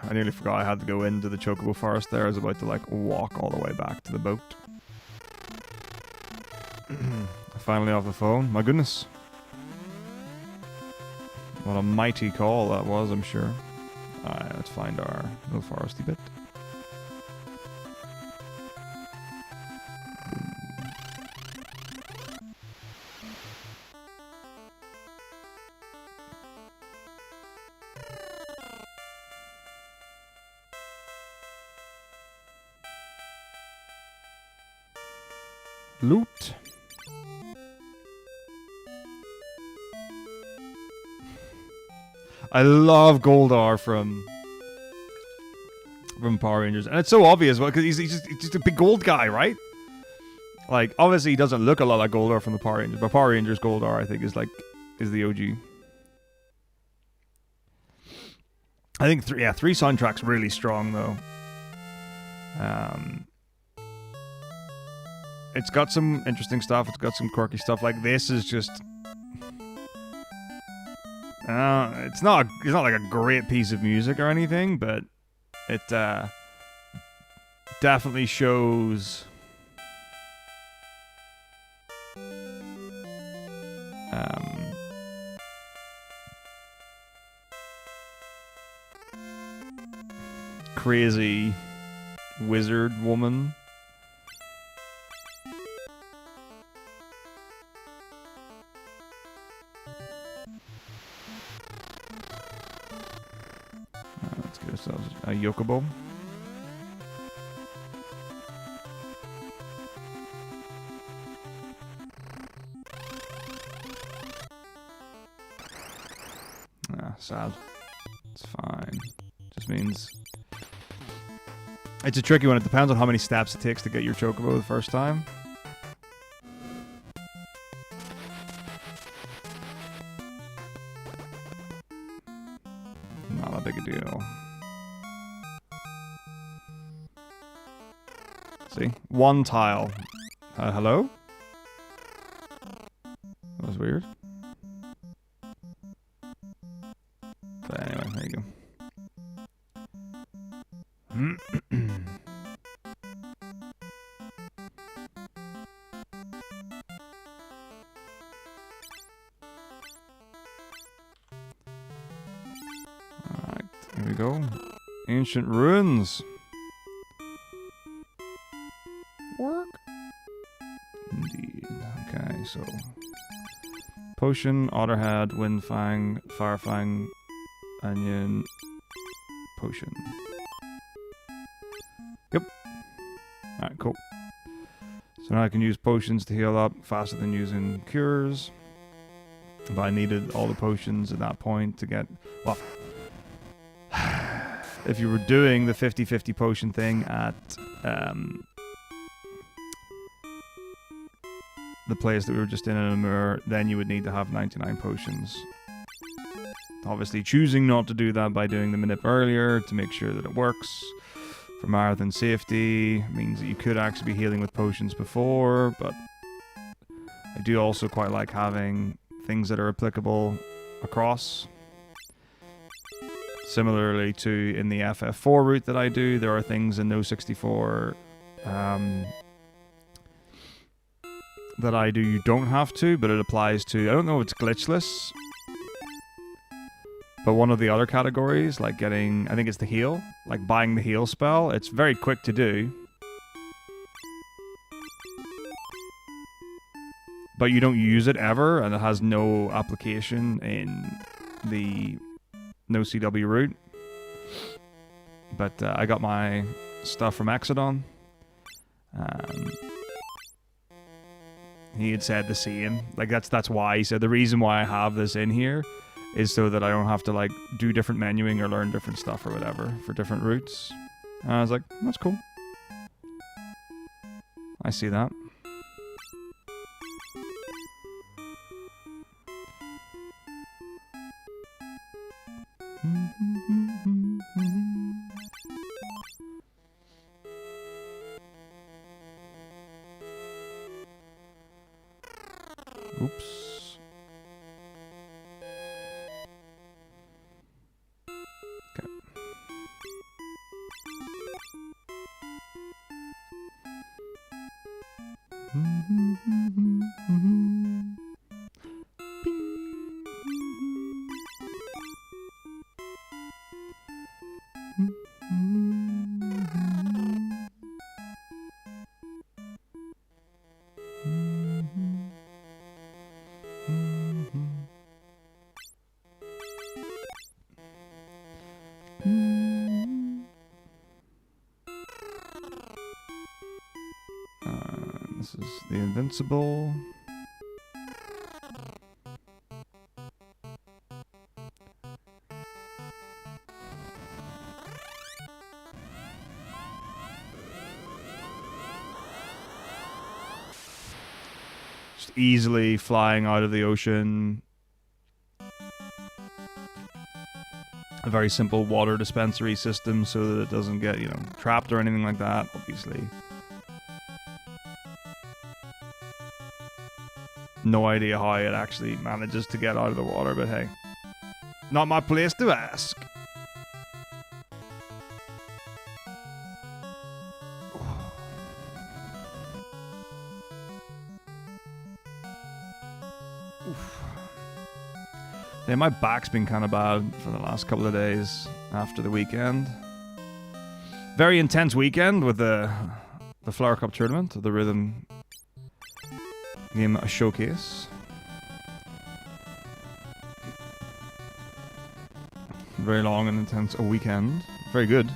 I nearly forgot I had to go into the Chocobo Forest there. I was about to, like, walk all the way back to the boat. Finally off the phone. My goodness. What a mighty call that was, I'm sure. Alright, let's find our little foresty bit. Loot. I love Goldar from Power Rangers, and it's so obvious, well, because he's just a big gold guy, right? Like, obviously he doesn't look a lot like Goldar from the Power Rangers, but Power Rangers Goldar, I think, is the OG. I think three soundtracks really strong though. It's got some interesting stuff. It's got some quirky stuff. Like, this is just... it's not like a great piece of music or anything, but it definitely shows... crazy wizard woman. Let's get ourselves a Yokobo. Sad. It's fine. Just means... It's a tricky one. It depends on how many steps it takes to get your Chocobo the first time. Not a big a deal. See? One tile. Hello? That was weird. But anyway, there you go. Alright, here we go. Ancient ruins. Work. Indeed. Okay, so potion, otterhead, windfang, firefang, onion, potion. Yep. Alright, cool. So now I can use potions to heal up faster than using cures. But I needed all the potions at that point to get... Well, if you were doing the 50-50 potion thing at the place that we were just in a mirror, then you would need to have 99 potions. Obviously choosing not to do that by doing them a nip earlier to make sure that it works for marathon safety means that you could actually be healing with potions before, but I do also quite like having things that are applicable across. Similarly to in the FF4 route that I do, there are things in No 64 that I do you don't have to, but it applies to, I don't know if it's glitchless, but one of the other categories, like getting, I think it's the heal, like buying the heal spell, it's very quick to do. But you don't use it ever, and it has no application in the No CW route. But I got my stuff from Exodon. He had said the same. Like that's why he said the reason why I have this in here is so that I don't have to like do different menuing or learn different stuff or whatever for different routes. And I was like, that's cool. I see that. Oops. Okay. This is the Invincible. Just easily flying out of the ocean. A very simple water dispensary system so that it doesn't get, you know, trapped or anything like that, obviously. No idea how it actually manages to get out of the water, but hey. Not my place to ask. Oof. Yeah, my back's been kind of bad for the last couple of days after the weekend. Very intense weekend with the Flower Cup tournament, the Rhythm game showcase. Very long and intense weekend. Very good.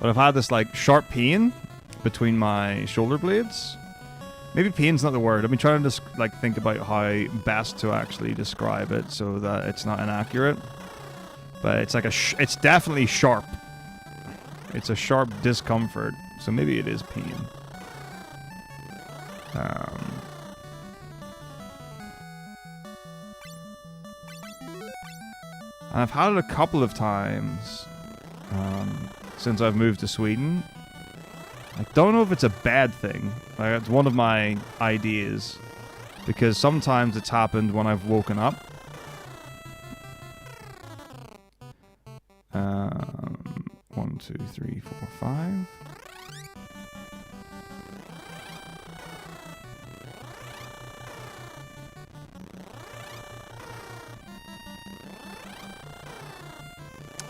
But I've had this like sharp pain between my shoulder blades. Maybe pain's not the word. I've been trying to like think about how best to actually describe it so that it's not inaccurate. But it's like it's definitely sharp. It's a sharp discomfort. So maybe it is pain. I've had it a couple of times since I've moved to Sweden. I don't know if it's a bad thing. Like, it's one of my ideas. Because sometimes it's happened when I've woken up. 1, 2, 3, 4, 5.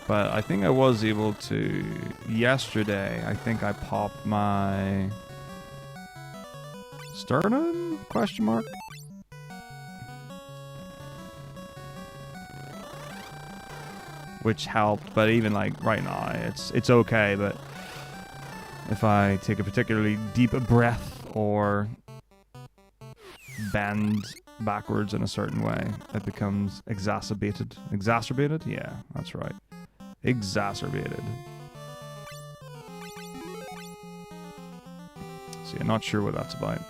But I think I was able to... Yesterday, I think I popped my... sternum? Question mark? Which helped, but even like right now, it's okay. But if I take a particularly deep breath or bend backwards in a certain way, it becomes exacerbated. Exacerbated? Yeah, that's right. Exacerbated. See, I'm not sure what that's about.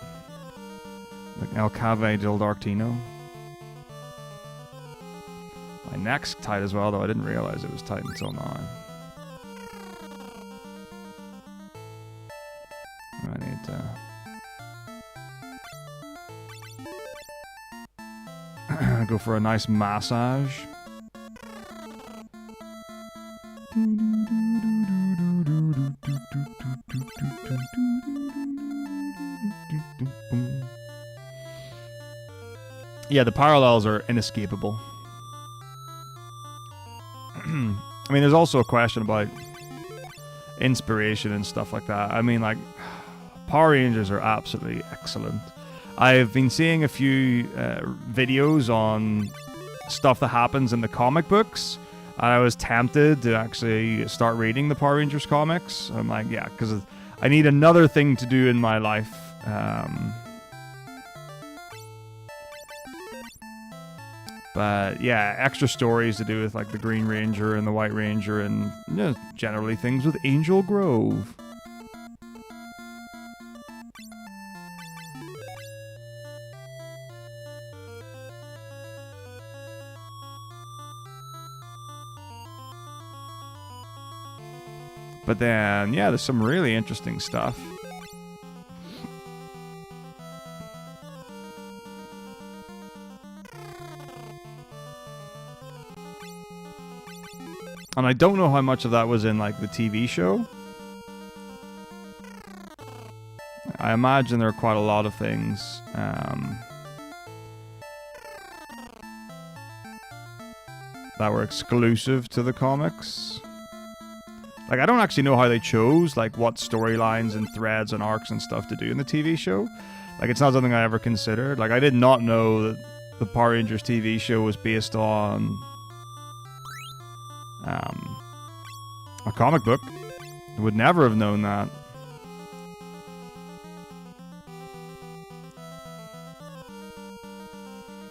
Like El Cave del Dartino. My neck's tight as well, though I didn't realize it was tight until now. I need to go for a nice massage. Yeah, the parallels are inescapable. I mean, there's also a question about inspiration and stuff like that. I mean, like, Power Rangers are absolutely excellent. I've been seeing a few videos on stuff that happens in the comic books. I was tempted to actually start reading the Power Rangers comics. I'm like, yeah, because I need another thing to do in my life. But yeah, extra stories to do with like the Green Ranger and the White Ranger and generally things with Angel Grove. But then, yeah, there's some really interesting stuff. And I don't know how much of that was in, like, the TV show. I imagine there are quite a lot of things. That were exclusive to the comics. Like, I don't actually know how they chose, like, what storylines and threads and arcs and stuff to do in the TV show. Like, it's not something I ever considered. Like, I did not know that the Power Rangers TV show was based on a comic book. I would never have known that.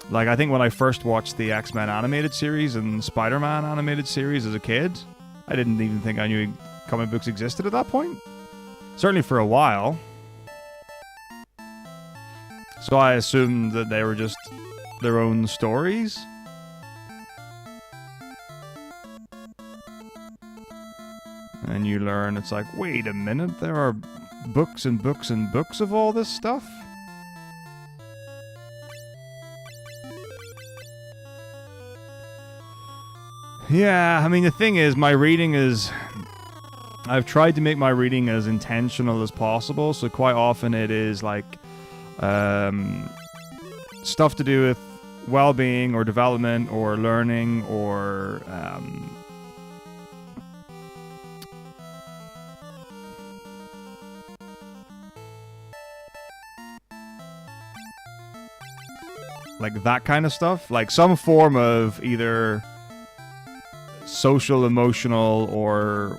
Like, I think when I first watched the X-Men animated series and Spider-Man animated series as a kid, I didn't even think I knew comic books existed at that point. Certainly for a while. So I assumed that they were just their own stories. And you learn, it's like, wait a minute, there are books and books and books of all this stuff? Yeah, I mean, the thing is, my reading is... I've tried to make my reading as intentional as possible, so quite often it is, like, stuff to do with well-being or development or learning or... like, that kind of stuff. Like, some form of either... social, emotional, or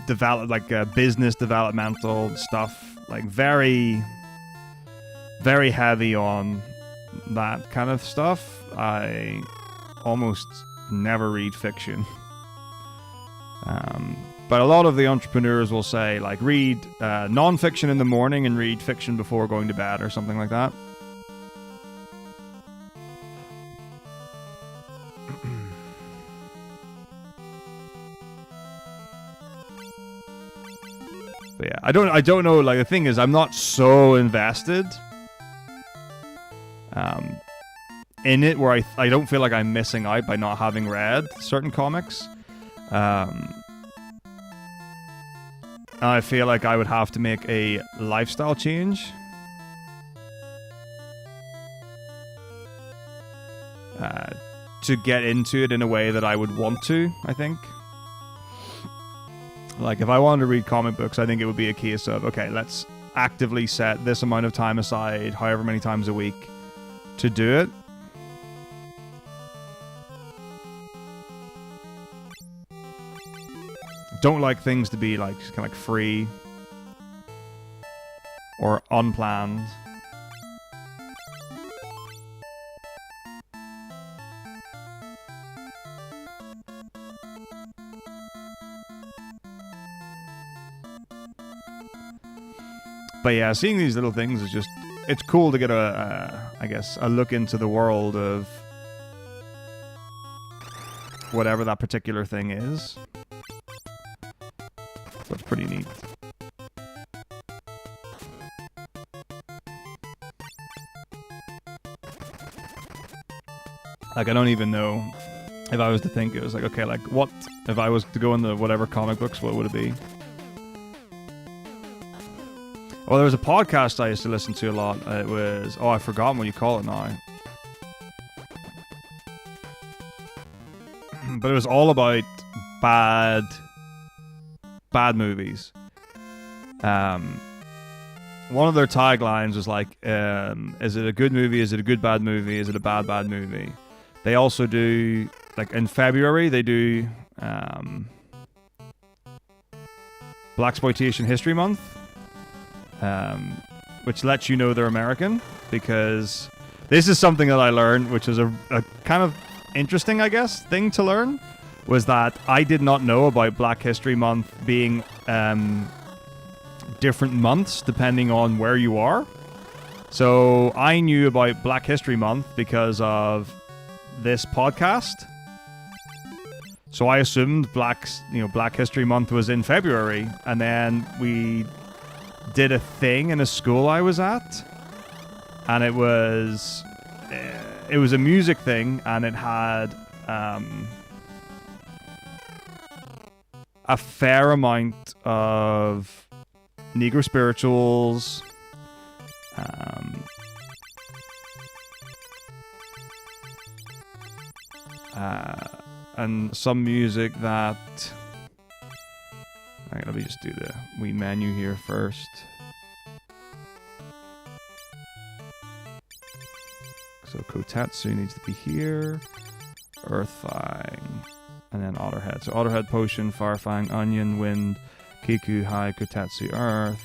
like business developmental stuff, like very heavy on that kind of stuff. I almost never read fiction. But a lot of the entrepreneurs will say, like, read non-fiction in the morning and read fiction before going to bed or something like that. But yeah, I don't know. Like, the thing is, I'm not so invested in it where I don't feel like I'm missing out by not having read certain comics. I feel like I would have to make a lifestyle change to get into it in a way that I would want to, I think. Like, if I wanted to read comic books, I think it would be a case of, okay, let's actively set this amount of time aside, however many times a week, to do it. Don't like things to be like kind of like free or unplanned. But yeah, seeing these little things is just, it's cool to get I guess, a look into the world of whatever that particular thing is. So it's pretty neat. Like, I don't even know if I was to think, it was like, okay, like, what, if I was to go into whatever comic books, what would it be? Well, there was a podcast I used to listen to a lot. It was, I've forgotten what you call it now. But it was all about bad movies. One of their taglines was like, is it a good movie? Is it a good bad movie? Is it a bad movie? They also do, like, in February, they do Blaxploitation History Month. Which lets you know they're American, because this is something that I learned, which is a kind of interesting, I guess, thing to learn, was that I did not know about Black History Month being different months depending on where you are. So I knew about Black History Month because of this podcast. So I assumed Black History Month was in February, and then we did a thing in a school I was at, and it was a music thing, and it had a fair amount of Negro spirituals, and some music that, let me just do the wee menu here first. So Kotatsu needs to be here. Earthfang. And then Otterhead. So Otterhead, Potion, Firefang, Onion, Wind, Kiku, High, Kotatsu, Earth.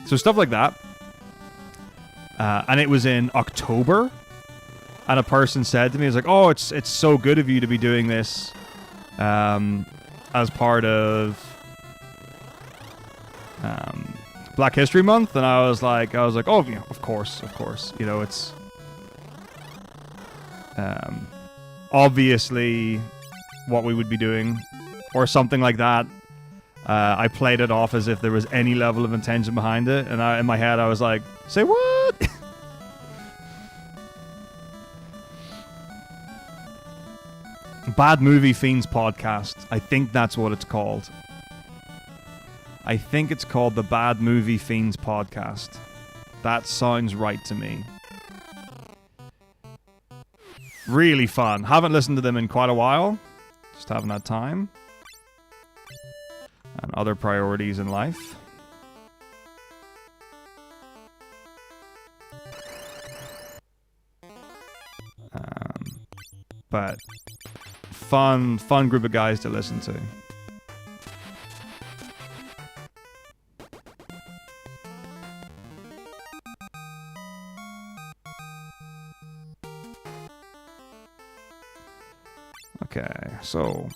So stuff like that. And it was in October. And a person said to me, it's like, oh, it's so good of you to be doing this as part of Black History Month. And I was like, oh, yeah, of course. You know, it's obviously what we would be doing, or something like that. I played it off as if there was any level of intention behind it, and in my head I was like, say what? Bad Movie Fiends Podcast. I think that's what it's called. I think it's called the Bad Movie Fiends Podcast. That sounds right to me. Really fun. Haven't listened to them in quite a while. Just haven't had time. And other priorities in life. But fun group of guys to listen to. Okay, so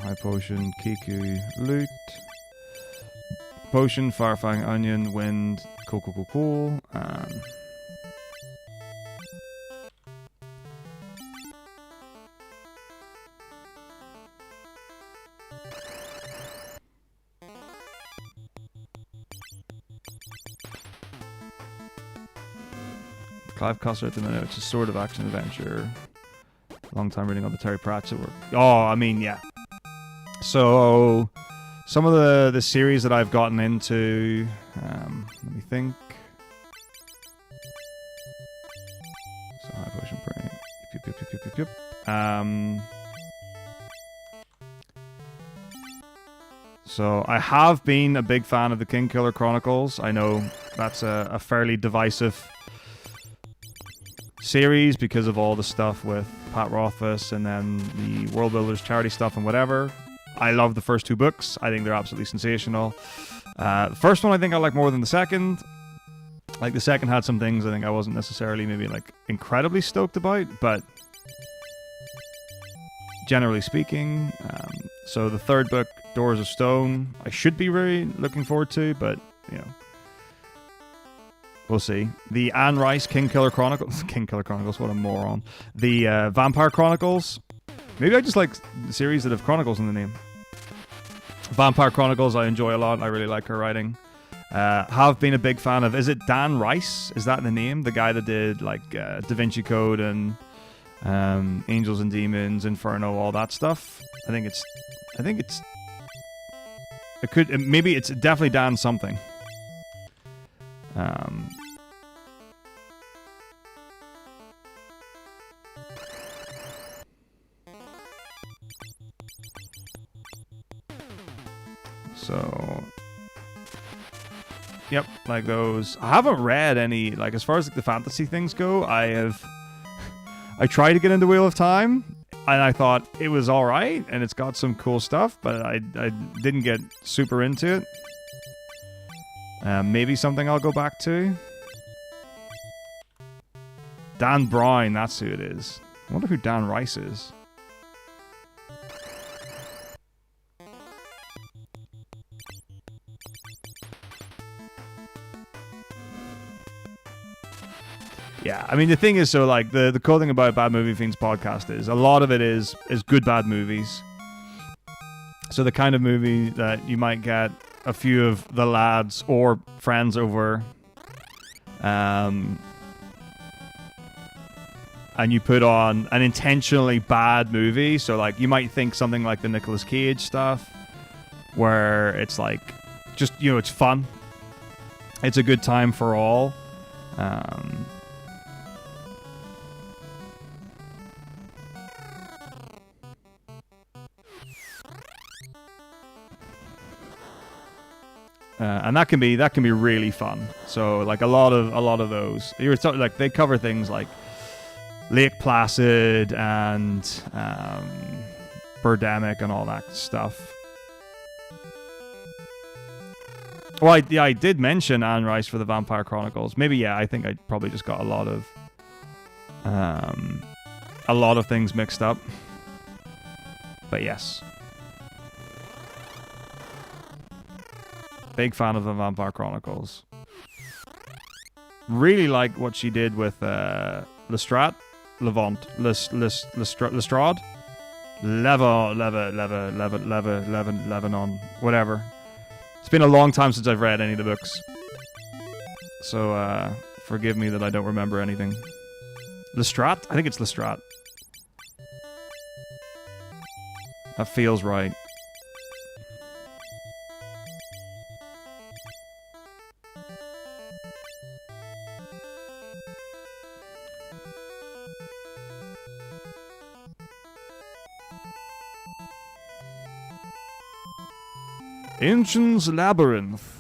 High Potion, Kiku, Loot, Potion, Firefang, Onion, Wind, cool. Clive Cussler at the minute, which is sort of action adventure. Long time reading all the Terry Pratchett work. Oh, I mean, yeah. So, some of the series that I've gotten into, let me think. So, High Potion Brain. So, I have been a big fan of the King Killer Chronicles. I know that's a fairly divisive series because of all the stuff with Pat Rothfuss and then the World Builders charity stuff and whatever. I love the first 2 books. I think they're absolutely sensational. The first one I think I like more than the second. Like the second had some things I think I wasn't necessarily maybe like incredibly stoked about, but generally speaking. So the third book, Doors of Stone, I should be really looking forward to, but you know, we'll see. The Anne Rice King Killer Chronicles. King Killer Chronicles, what a moron. The Vampire Chronicles. Maybe I just like the series that have Chronicles in the name. Vampire Chronicles I enjoy a lot. I really like her writing. Have been a big fan of... Is it Dan Rice? Is that the name? The guy that did like Da Vinci Code and Angels and Demons, Inferno, all that stuff. Maybe it's definitely Dan something. So, yep, like those. I haven't read any, like, as far as like, the fantasy things go, I tried to get into Wheel of Time, and I thought it was alright, and it's got some cool stuff, but I didn't get super into it. Maybe something I'll go back to. Dan Brown, that's who it is. I wonder who Dan Rice is. Yeah, I mean, the thing is, so, like, the cool thing about Bad Movie Fiends podcast is a lot of it is good bad movies. So the kind of movie that you might get a few of the lads or friends over, and you put on an intentionally bad movie. So, like, you might think something like the Nicolas Cage stuff, where it's, like, just, you know, it's fun. It's a good time for all. And that can be really fun. So like a lot of those, you're like they cover things like Lake Placid and Birdemic and all that stuff. Well, I did mention Anne Rice for the Vampire Chronicles. Maybe, yeah, I think I probably just got a lot of things mixed up. But yes. Big fan of the Vampire Chronicles. Really like what she did with Lestrade, Lestrade, Lebanon, whatever. It's been a long time since I've read any of the books, so forgive me that I don't remember anything. Lestrade? I think it's Lestrade. That feels right. Ancient's Labyrinth.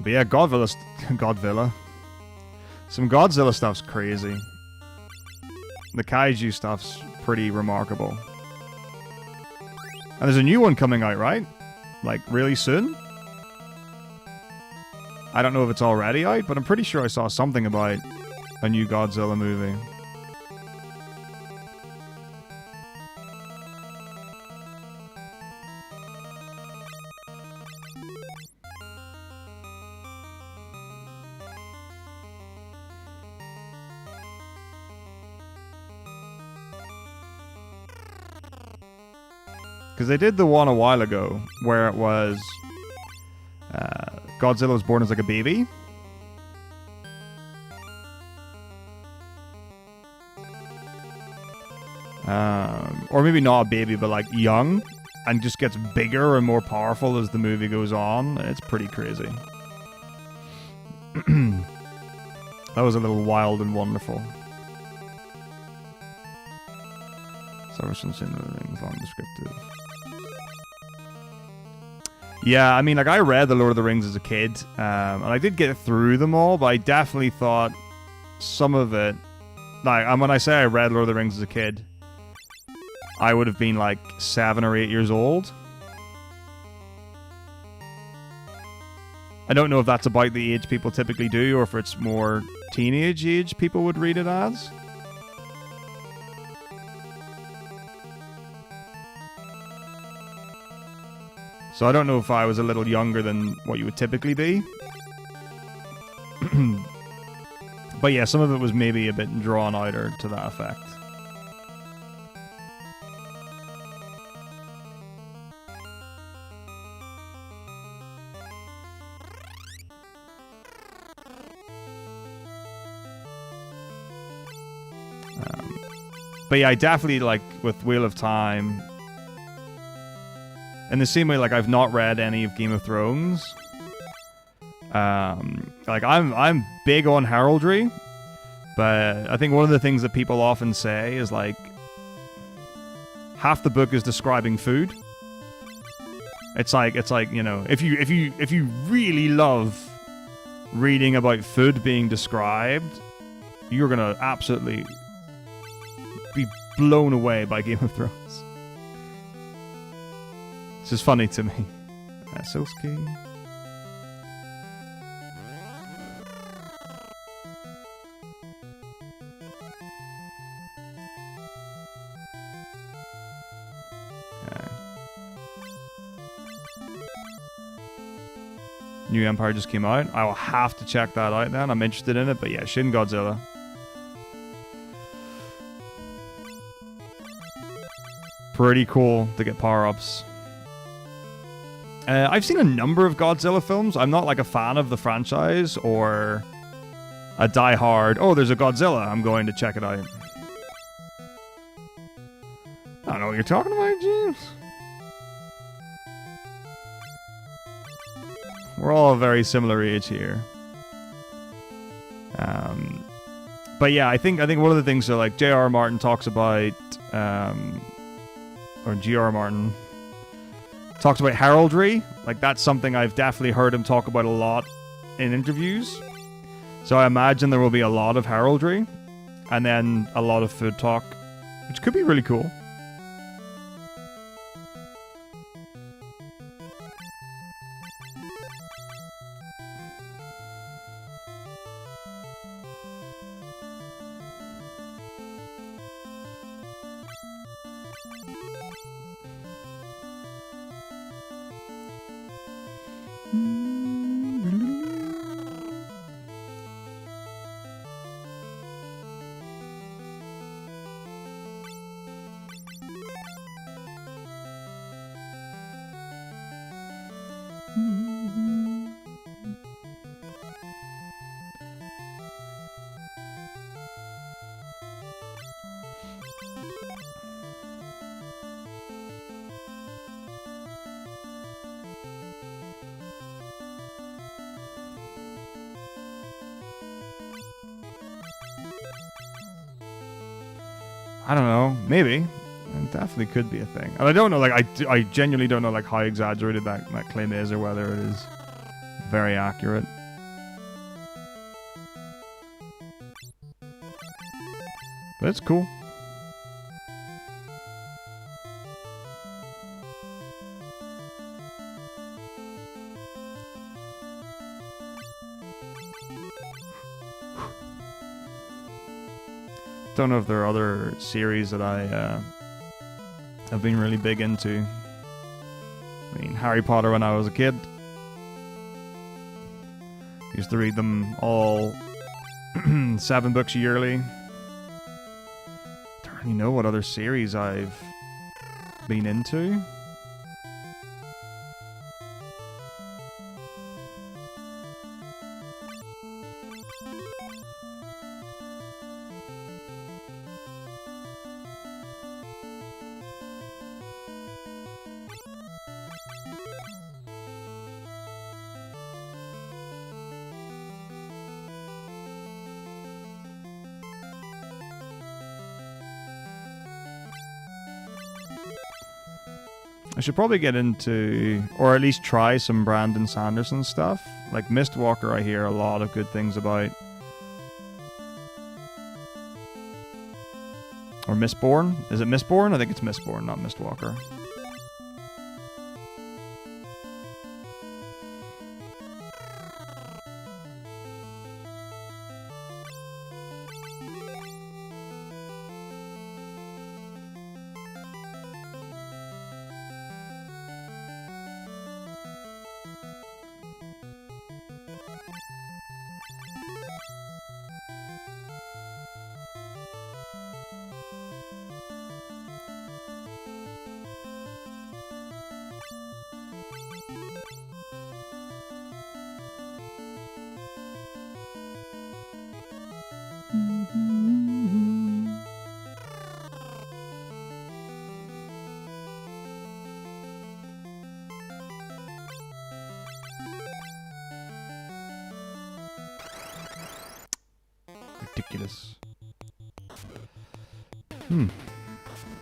But yeah, Godvilla. Some Godzilla stuff's crazy. The kaiju stuff's pretty remarkable. And there's a new one coming out, right? Like, really soon? I don't know if it's already out, but I'm pretty sure I saw something about a new Godzilla movie. Because they did the one a while ago where it was Godzilla was born as like a baby. Or maybe not a baby, but like young, and just gets bigger and more powerful as the movie goes on. It's pretty crazy. That was a little wild and wonderful. Long descriptive. Yeah, I mean, like, I read The Lord of the Rings as a kid, and I did get through them all, but I definitely thought some of it, like, and when I say I read Lord of the Rings as a kid, I would have been like 7 or 8 years old. I don't know if that's about the age people typically do, or if it's more teenage age people would read it as. So I don't know if I was a little younger than what you would typically be. But yeah, some of it was maybe a bit drawn out or to that effect. But yeah, I definitely, like, with Wheel of Time, in the same way, like, I've not read any of Game of Thrones. Like, I'm big on heraldry, but I think one of the things that people often say is, like, half the book is describing food. It's like, you know, if you really love reading about food being described, you're gonna absolutely be blown away by Game of Thrones. This is funny to me. That's so scary. Okay. New Empire just came out. I will have to check that out then. I'm interested in it, but yeah, Shin Godzilla. Pretty cool to get power-ups. I've seen a number of Godzilla films. I'm not like a fan of the franchise or a die-hard, oh, there's a Godzilla, I'm going to check it out. I don't know what you're talking about, James. We're all a very similar age here. But yeah, I think one of the things that, like, J.R. Martin talks about, or G.R. Martin talks about heraldry. Like, that's something I've definitely heard him talk about a lot in interviews. So I imagine there will be a lot of heraldry, and then a lot of food talk, which could be really cool. I don't know. Maybe. It definitely could be a thing. And I don't know, like, I genuinely don't know, like, how exaggerated that claim is or whether it is very accurate. But it's cool. don't know if there are other series that I have been really big into. I mean, Harry Potter when I was a kid. Used to read them all 7 books yearly. Don't really know what other series I've been into. I should probably get into, or at least try some Brandon Sanderson stuff. Like Mistwalker, I hear a lot of good things about. Or Mistborn? Is it Mistborn? I think it's Mistborn, not Mistwalker. Ridiculous. Maybe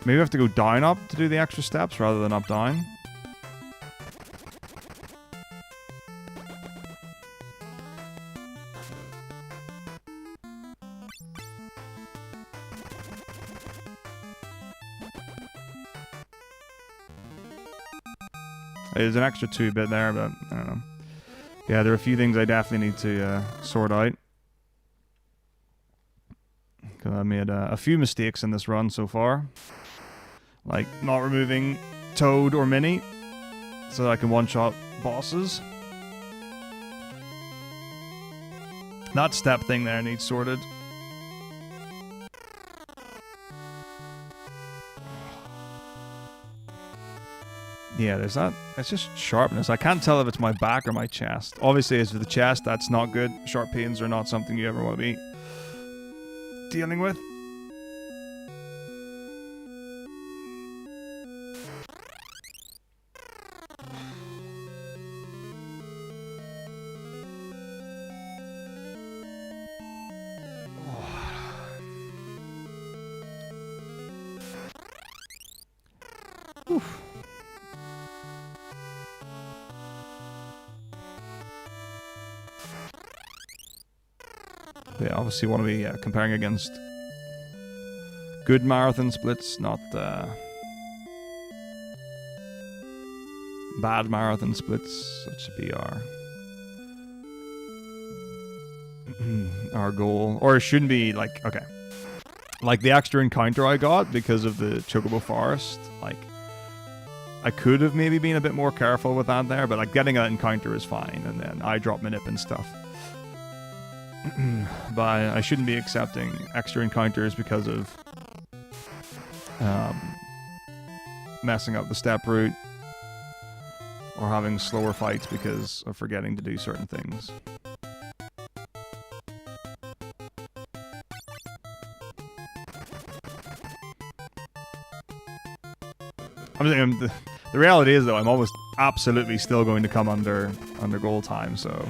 I have to go down up to do the extra steps rather than up down. There's an extra 2-bit there, but I don't know. Yeah, there are a few things I definitely need to sort out. Because I made a few mistakes in this run so far. Like not removing Toad or Minnie so that I can one-shot bosses. That step thing there needs sorted. Yeah, there's that. It's just sharpness. I can't tell if it's my back or my chest. Obviously, it's for the chest. That's not good. Sharp pains are not something you ever want to be dealing with. Oof. Yeah, obviously want to be comparing against good marathon splits, not bad marathon splits. That should be our goal. Or it shouldn't be like, okay, like the extra encounter I got because of the Chocobo Forest, like I could have maybe been a bit more careful with that there, but like getting that encounter is fine, and then I drop manip and stuff. But I shouldn't be accepting extra encounters because of messing up the step route or having slower fights because of forgetting to do certain things. The reality is though, I'm almost absolutely still going to come under goal time, so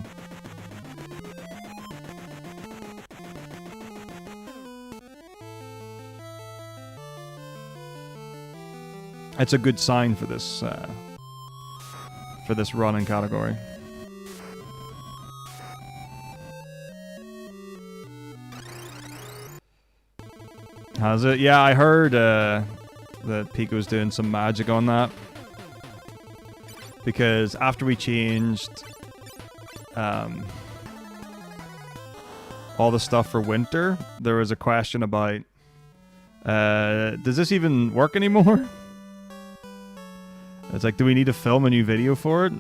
it's a good sign for this running category. Has it? Yeah, I heard that Pico's doing some magic on that. Because after we changed all the stuff for winter, there was a question about Does this even work anymore? It's like, do we need to film a new video for it?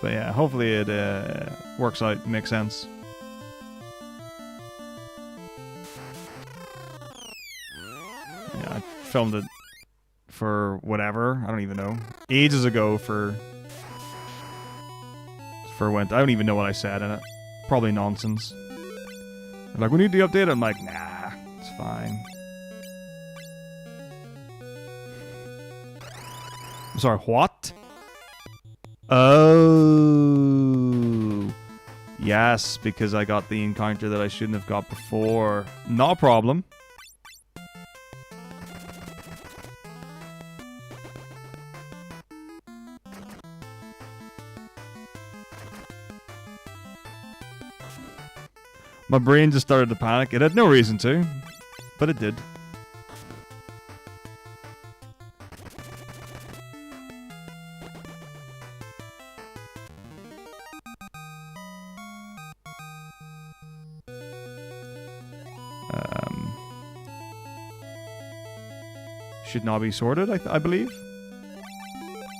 But yeah, hopefully it works out, makes sense. Yeah, I filmed it for whatever, I don't even know. Ages ago for when, I don't even know what I said in it. Probably nonsense. They're like, we need to update it. I'm like, nah, it's fine. I'm sorry, what? Oh, yes, because I got the encounter that I shouldn't have got before. No problem. My brain just started to panic. It had no reason to, but it did. Should not be sorted, I believe.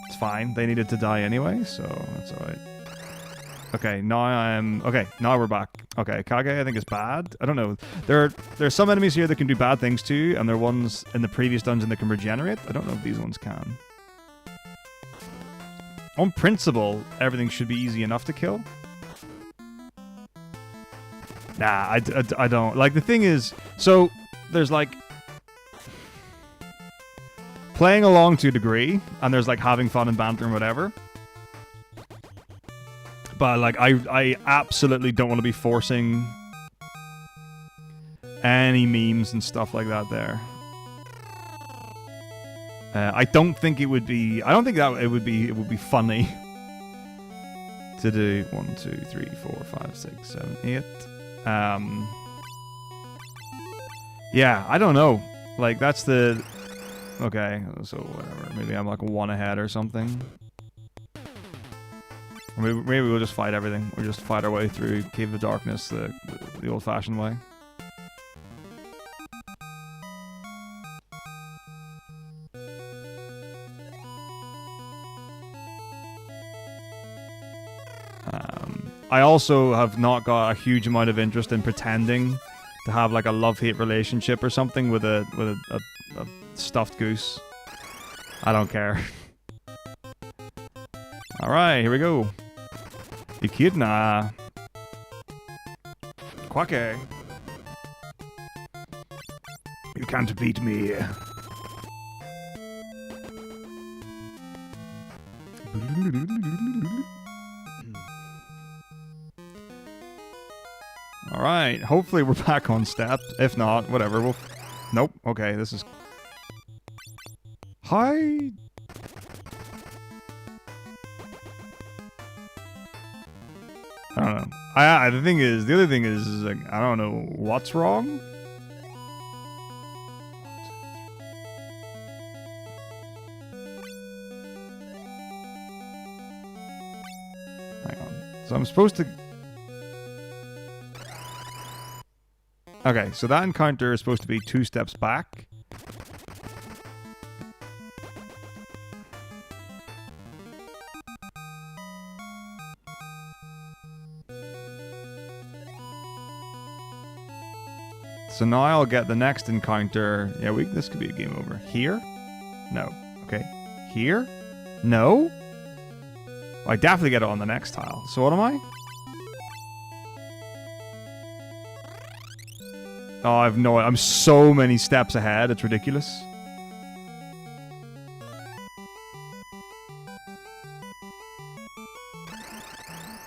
It's fine. They needed to die anyway, so that's alright. Okay, now we're back. Okay, Kage I think is bad. I don't know. There's some enemies here that can do bad things too, and there are ones in the previous dungeon that can regenerate. I don't know if these ones can. On principle, everything should be easy enough to kill. Nah, I don't. Like, the thing is, so there's like playing along to a degree, and there's like having fun and banter and whatever. But like, I absolutely don't want to be forcing any memes and stuff like that there. I don't think it would be. I don't think that it would be funny to do 1, 2, 3, 4, 5, 6, 7, 8. Yeah, I don't know. Like, that's the. Okay, so whatever. Maybe I'm like 1 ahead or something. Or maybe we'll just fight everything. We'll just fight our way through Cave of Darkness the old-fashioned way. I also have not got a huge amount of interest in pretending to have like a love-hate relationship or something with a stuffed goose. I don't care. Alright, here we go. Echidna. Quacky. You can't beat me. Alright, hopefully we're back on steps. If not, whatever, we'll... Nope, okay, this is... Hi... I don't know. The other thing is like, I don't know what's wrong. Hang on. So I'm supposed to... Okay, so that encounter is supposed to be 2 steps back. So now I'll get the next encounter. Yeah, this could be a game over. Here? No. Okay. Here? No? I definitely get it on the next tile. So what am I? Oh, I've no... I'm so many steps ahead. It's ridiculous.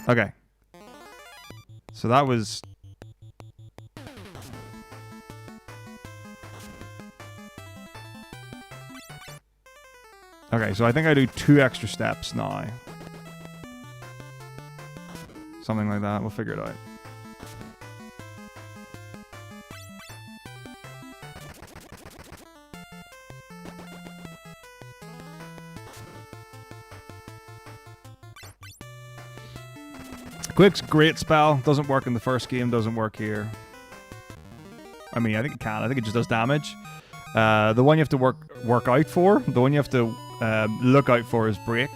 Okay. So that was... Okay, so I think I do 2 extra steps now. Something like that. We'll figure it out. Quick's great spell. Doesn't work in the first game. Doesn't work here. I mean, I think it can. I think it just does damage. The one you have to work out for. The one you have to look out for is break.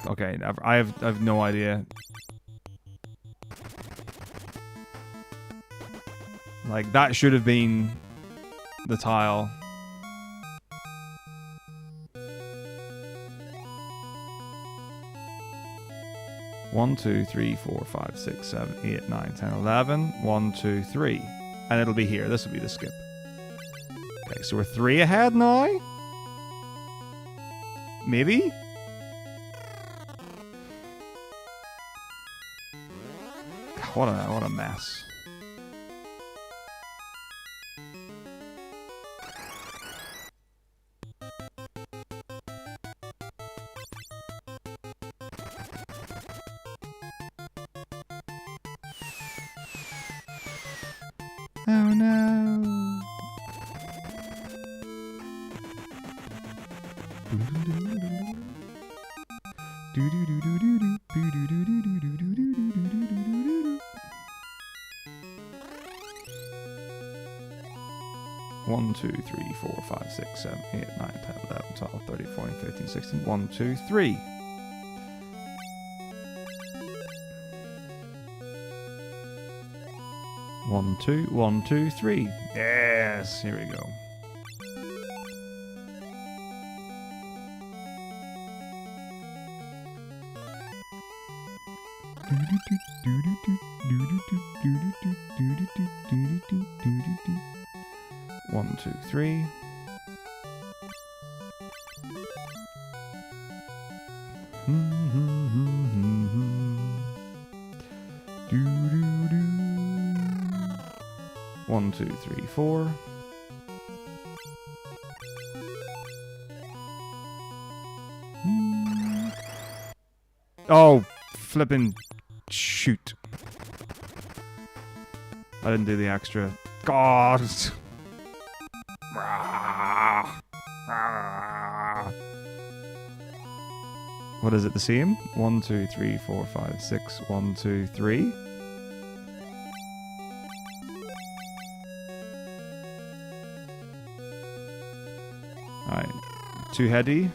Okay. Okay. I have no idea. Like, that should have been the tile. One, 2, 3, 4, 5, 6, 7, 8, 9, 10, 11. 1, 2, 3. And it'll be here. This will be the skip. Okay, so we're 3 ahead now? Maybe? What a mess. Oh no. One, 2, 3, 4, 5, 6, 7, 8, 9, 10, 11, 12, 13, 14, 15, 16. 1, 2, 3. One, two, 1, 2, 3. Yes, here we go. One, 2, 3. One, 2, 3, 4. Oh, flippin' shoot. I didn't do the extra. God. What is it, the same? 1, 2, 3, 4, 5, 6. 1, 2, 3. Alright. 2 head D.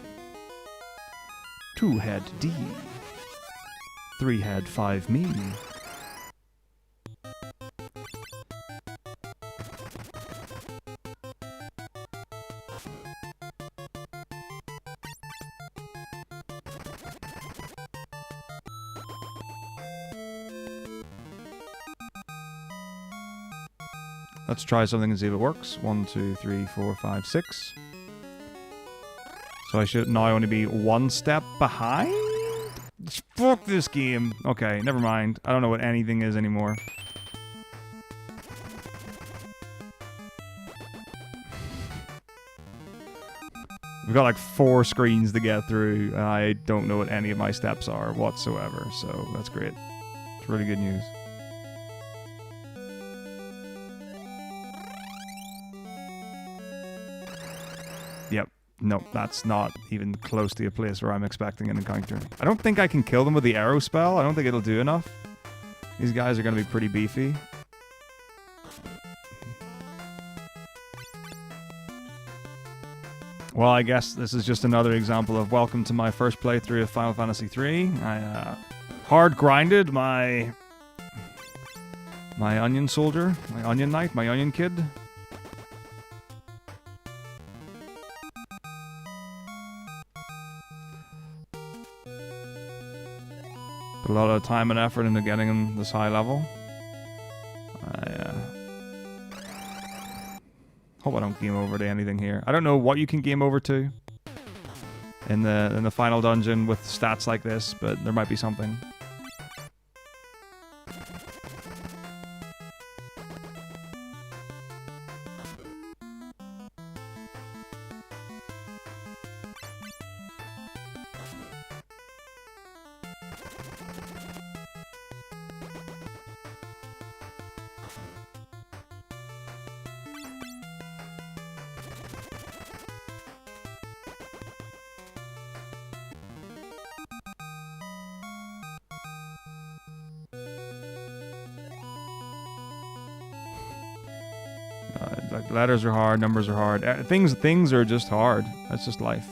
2 head D. 3 head 5 me. Let's try something and see if it works. 1, 2, 3, 4, 5, 6. So I should now only be 1 step behind? Fuck this game. Okay, never mind. I don't know what anything is anymore. We've got like 4 screens to get through, and I don't know what any of my steps are whatsoever, so that's great. It's really good news. Yep. Nope, that's not even close to a place where I'm expecting an encounter. I don't think I can kill them with the arrow spell. I don't think it'll do enough. These guys are going to be pretty beefy. Well, I guess this is just another example of welcome to my first playthrough of Final Fantasy III. I hard grinded my onion soldier, my onion knight, my onion kid. Put a lot of time and effort into getting him this high level. Hope I don't game over to anything here. I don't know what you can game over to in the final dungeon with stats like this, but there might be something. Like letters are hard, numbers are hard. Things are just hard. That's just life.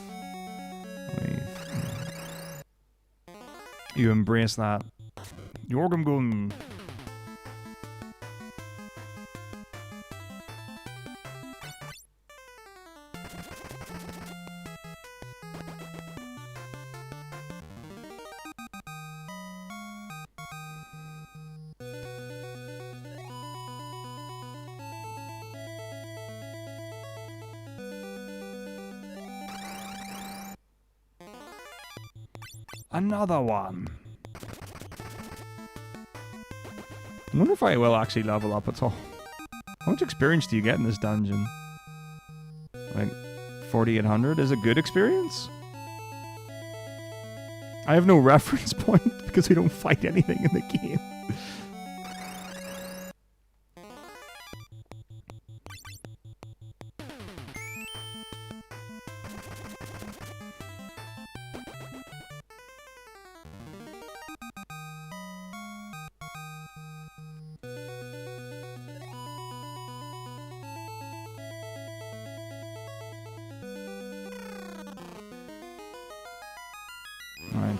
You embrace that. Jorgumgun. Another one. I wonder if I will actually level up at all. How much experience do you get in this dungeon? Like 4,800 is a good experience? I have no reference point because we don't fight anything in the game.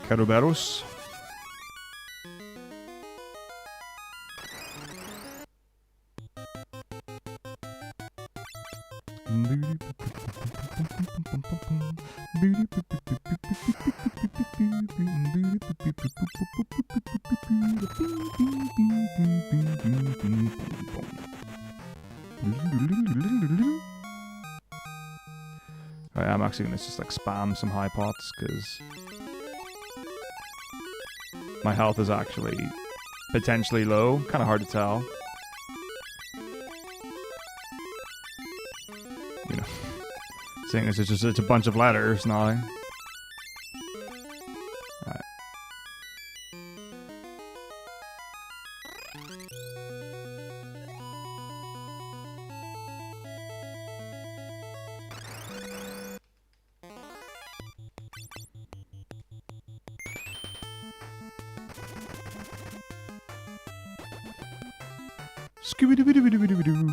Caruberos. Alright, I'm actually gonna just like spam some high pots because my health is actually potentially low. Kind of hard to tell. You know, seeing as it's a bunch of letters now. Alright. Scooby-Doo-Doo-Doo-Doo-Doo.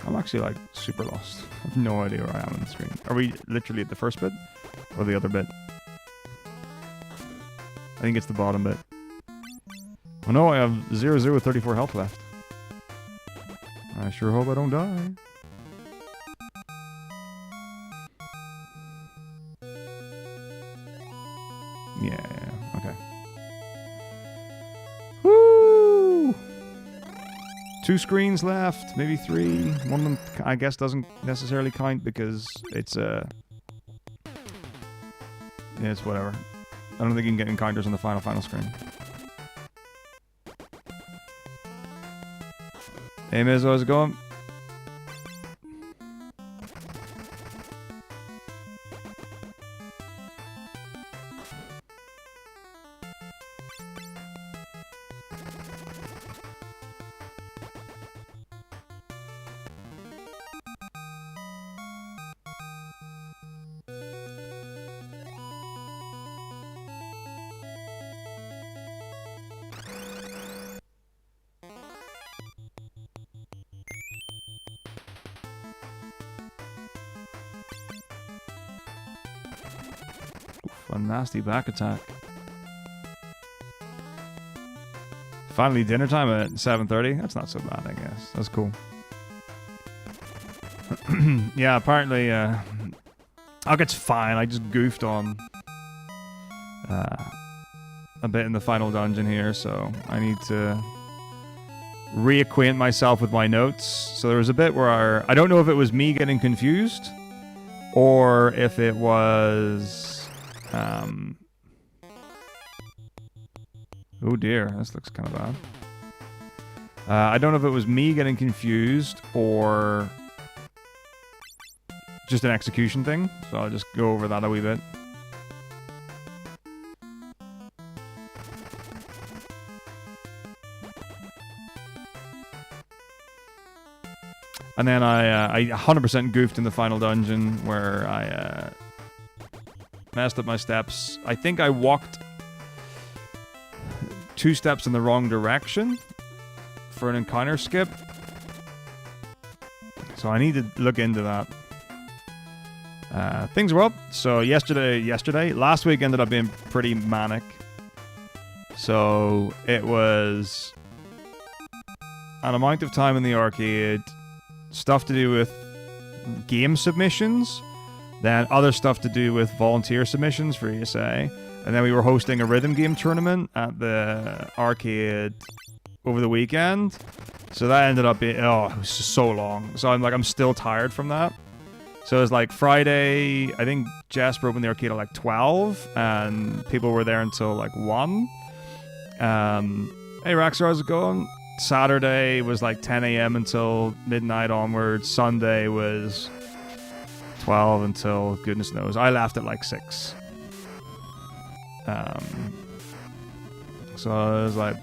I'm actually like super lost. I have no idea where I am on the screen. Are we literally at the first bit or the other bit? I think it's the bottom bit. Oh no, I have 34 health left. I sure hope I don't die. Yeah, okay. Woo! 2 screens left, maybe 3. One of them, I guess, doesn't necessarily count because it's it's whatever. I don't think you can get encounters on the final screen. Hey Miz, how's it going? A nasty back attack. Finally dinner time at 7:30. That's not so bad, I guess. That's cool. Yeah, apparently, it's fine. I just goofed on a bit in the final dungeon here, so I need to reacquaint myself with my notes. So there was a bit where I don't know if it was me getting confused or if it was... oh dear, this looks kind of bad. I don't know if it was me getting confused or just an execution thing, so I'll just go over that a wee bit. And then I 100% goofed in the final dungeon where I messed up my steps. I think I walked 2 steps in the wrong direction for an encounter skip. So I need to look into that. Things were up. So last week ended up being pretty manic. So it was an amount of time in the arcade, stuff to do with game submissions, then other stuff to do with volunteer submissions for ESA. And then we were hosting a rhythm game tournament at the arcade over the weekend. So that ended up being, it was just so long. So I'm still tired from that. So it was like Friday, I think Jasper opened the arcade at like 12, and people were there until like 1. Hey Raxar, how's it going? Saturday was like 10 a.m. until midnight onwards. Sunday was 12 until goodness knows. I left at like 6. So I was like...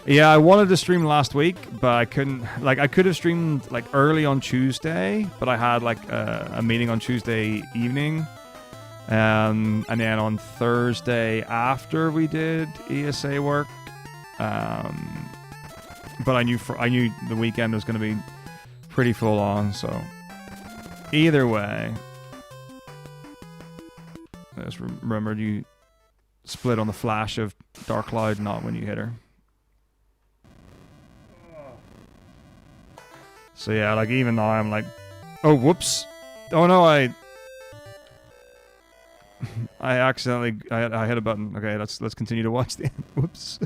Yeah, I wanted to stream last week, but I couldn't. Like, I could have streamed like early on Tuesday, but I had like a meeting on Tuesday evening, and then on Thursday after we did ESA work. But I knew the weekend was going to be pretty full on, so either way, I just remembered you split on the flash of Dark Cloud, not when you hit her. So yeah, like even now I'm like, oh whoops, oh no, I accidentally I hit a button. Okay, let's continue to watch the end. Whoops.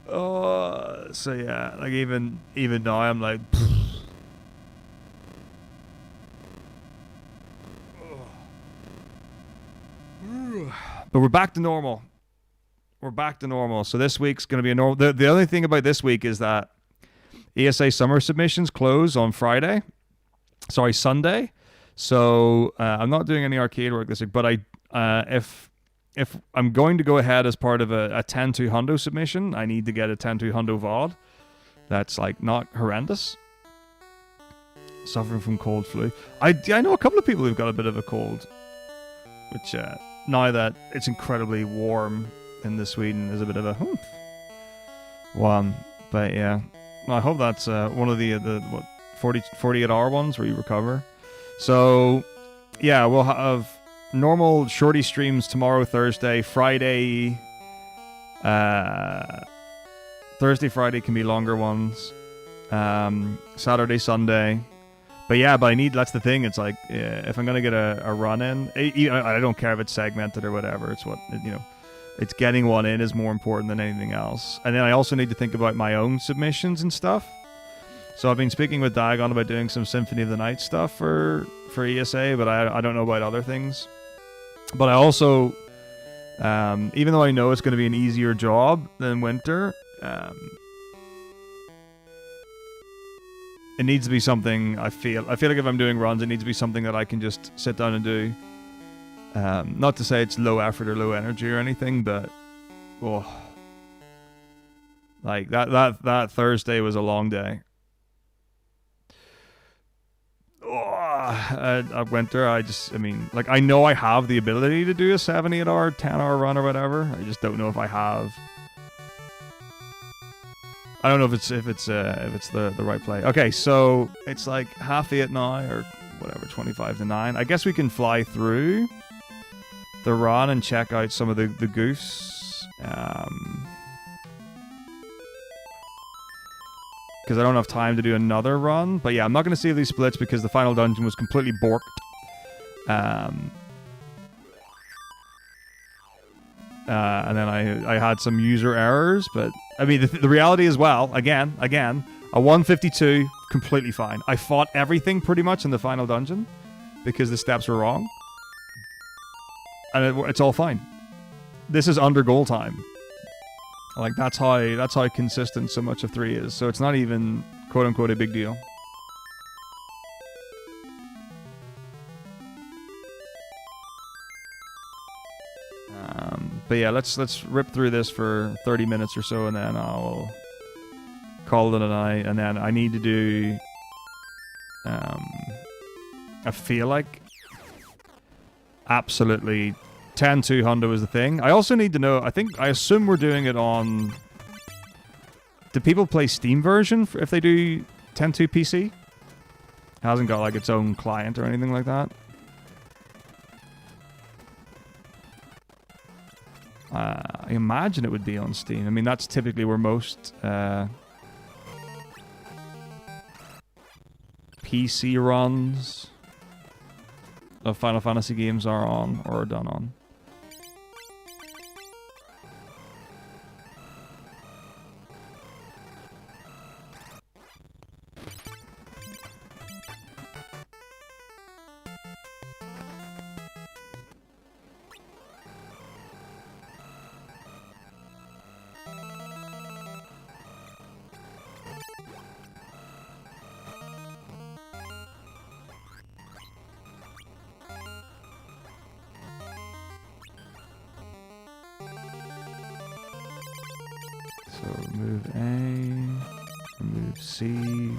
Oh, so yeah, like even now I'm like. But we're back to normal. So this week's going to be a normal. The only thing about this week is that ESA summer submissions close on Sunday. So I'm not doing any arcade work this week. But if I'm going to go ahead as part of a 10-2 hundo submission, I need to get a 10-2 hundo VOD. That's like not horrendous. Suffering from cold flu. I know a couple of people who've got a bit of a cold, which now that it's incredibly warm in Sweden is a bit of a one. But yeah. I hope that's one of the 48-hour ones where you recover. So, yeah, we'll have normal shorty streams tomorrow, Thursday, Friday. Thursday, Friday can be longer ones. Saturday, Sunday. But yeah, but I need, that's the thing. It's like, if I'm going to get a run in, I don't care if it's segmented or whatever. It's what, you know, it's getting one in is more important than anything else. And then I also need to think about my own submissions and stuff. So I've been speaking with Dagon about doing some Symphony of the Night stuff for ESA, but I don't know about other things. But I also, even though I know it's going to be an easier job than Winter, it needs to be something I feel like if I'm doing runs, it needs to be something that I can just sit down and do. Not to say it's low effort or low energy or anything, but like that Thursday was a long day. At Winter, I mean, like, I know I have the ability to do a 7-8 hour, 10-hour run or whatever. I just don't know if I have. I don't know if it's the right play. Okay, so it's like 8:30 now, or whatever, 25 to 9. I guess we can fly through the run and check out some of the goofs. Because I don't have time to do another run. But yeah, I'm not going to save these splits because the final dungeon was completely borked. And then I had some user errors, but I mean, the reality is, well, again, a 152, completely fine. I fought everything pretty much in the final dungeon because the steps were wrong. And it's all fine. This is under goal time. Like, that's how consistent so much of 3 is. So it's not even, quote unquote, a big deal. But yeah, let's rip through this for 30 minutes or so, and then I'll call it a night. And then I need to do, I feel like absolutely 10-2 hundo is the thing. I also need to know, I assume we're doing it on, do people play Steam version if they do 10-2 PC? It hasn't got like its own client or anything like that. I imagine it would be on Steam. I mean, that's typically where most PC runs of Final Fantasy games are on, or are done on. Remove A, remove C.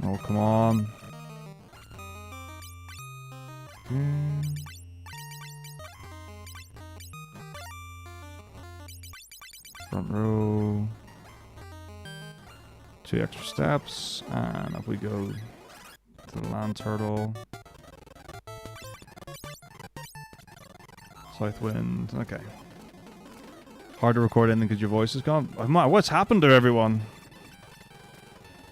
Oh, come on. Front row. 2 extra steps, and up we go to the land turtle. South wind, okay. Hard to record anything because your voice is gone. Oh, my, what's happened to everyone?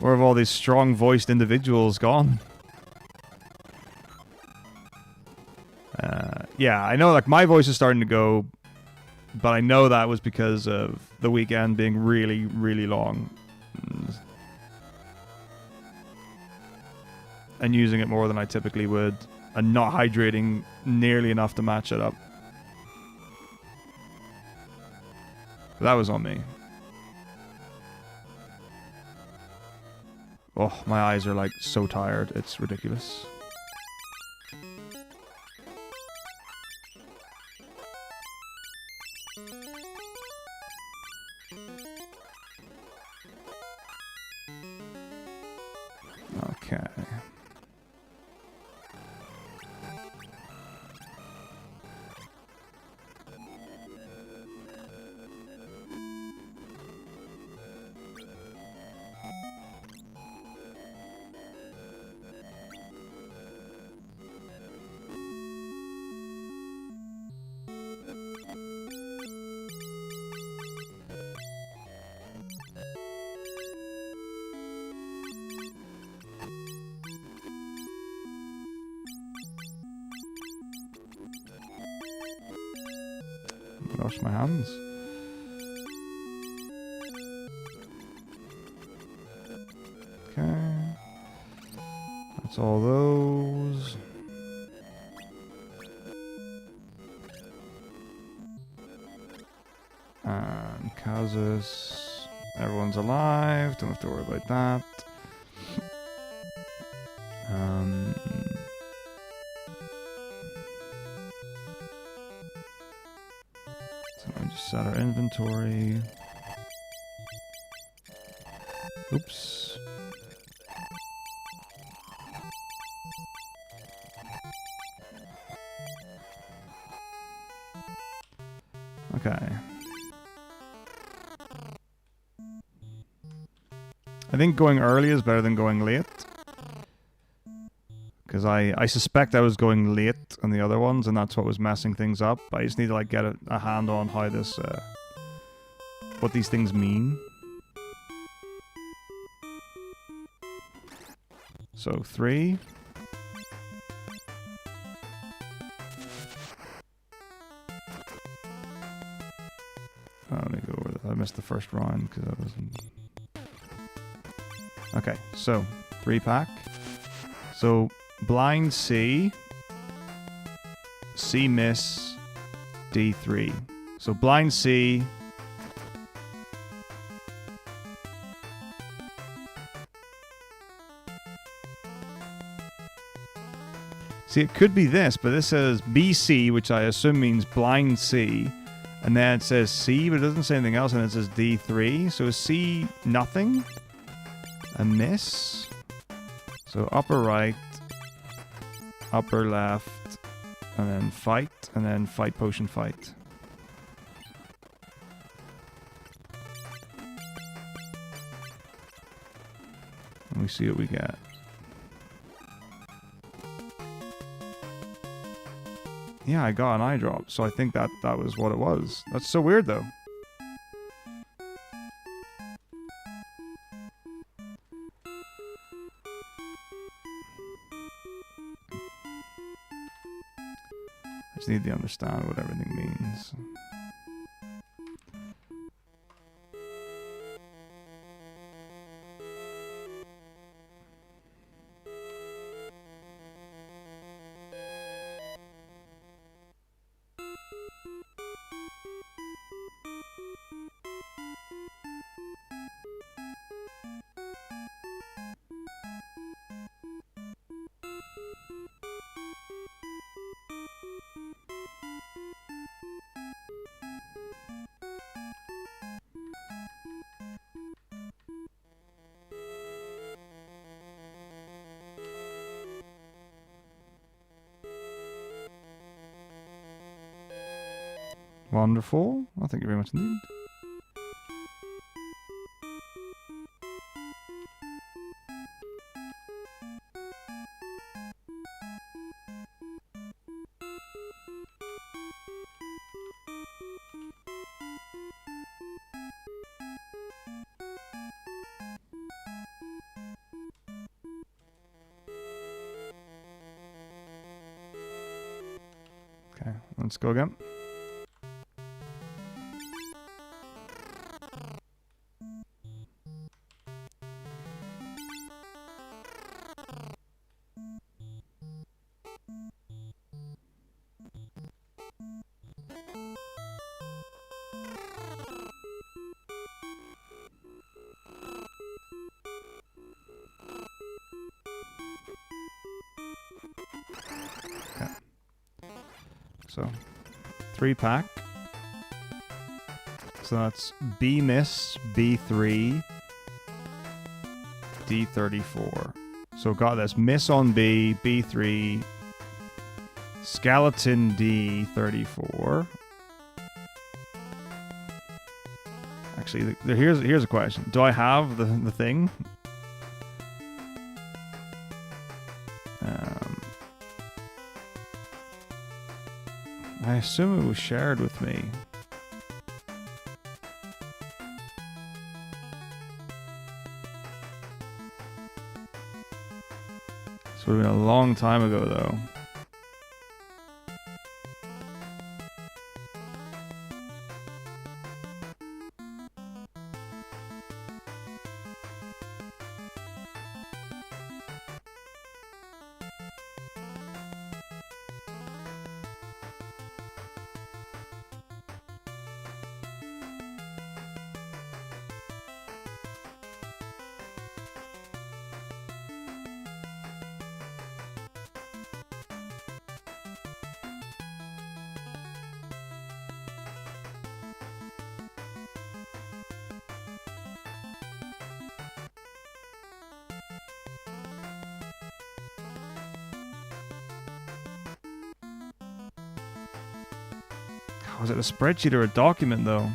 Where have all these strong-voiced individuals gone? Yeah, I know, like, my voice is starting to go, but I know that was because of the weekend being really, really long. And using it more than I typically would, and not hydrating nearly enough to match it up. That was on me. Oh, my eyes are like so tired. It's ridiculous. Okay. Wash my hands. Okay. That's all those. And Kazus. Everyone's alive. Don't have to worry about that. So I just set our inventory. Oops. Okay. I think going early is better than going late. Because I suspect I was going late on the other ones, and that's what was messing things up. I just need to like get a hand on how this, what these things mean. So 3. Oh, let me go over that. I missed the first round because I wasn't. Okay, so 3-pack. So blind C, C miss, D3. So blind C. See, it could be this, but this says BC, which I assume means blind C. And then it says C, but it doesn't say anything else, and it says D3. So is C nothing? A miss? So upper right, upper left, and then fight potion fight. And we see what we get. Yeah, I got an eye drop, so I think that was what it was. That's so weird, though. I just need to understand what everything means. Wonderful. Well, thank you very much indeed. Okay, let's go again. Okay. So, 3-pack. So that's B miss, B3, D34. So got this miss on B, B3, skeleton D34. Actually, here's a question. Do I have the thing? I assume it was shared with me. This would have been a long time ago, though. Was it a spreadsheet or a document, though?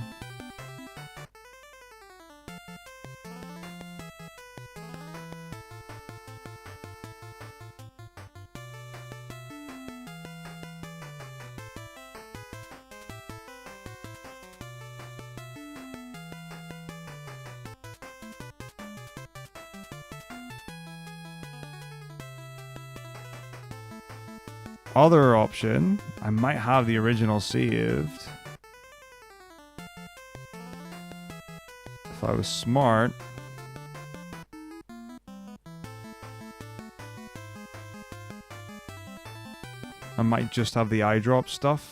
Other option, I might have the original saved. If I was smart. I might just have the eyedrop stuff.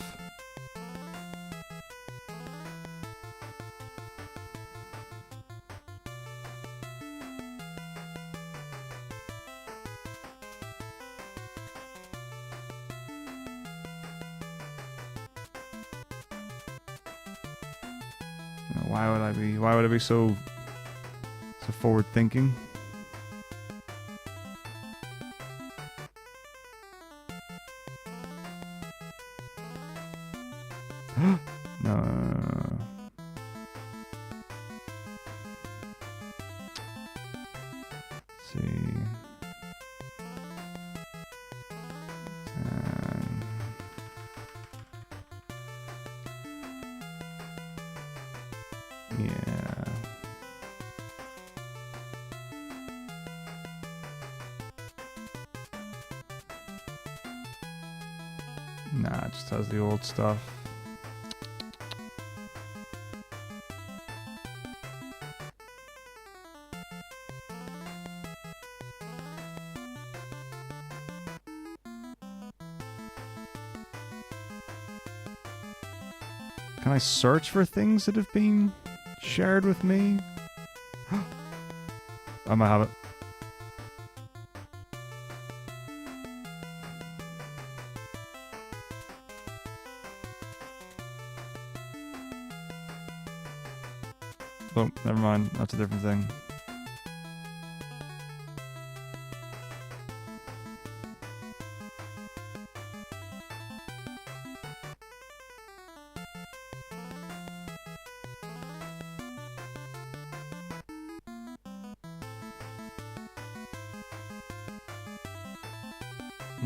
Why would I be so forward thinking? No. Let's see. Yeah. Nah, it just has the old stuff. Can I search for things that have been shared with me? I might have it. Oh, never mind. That's a different thing.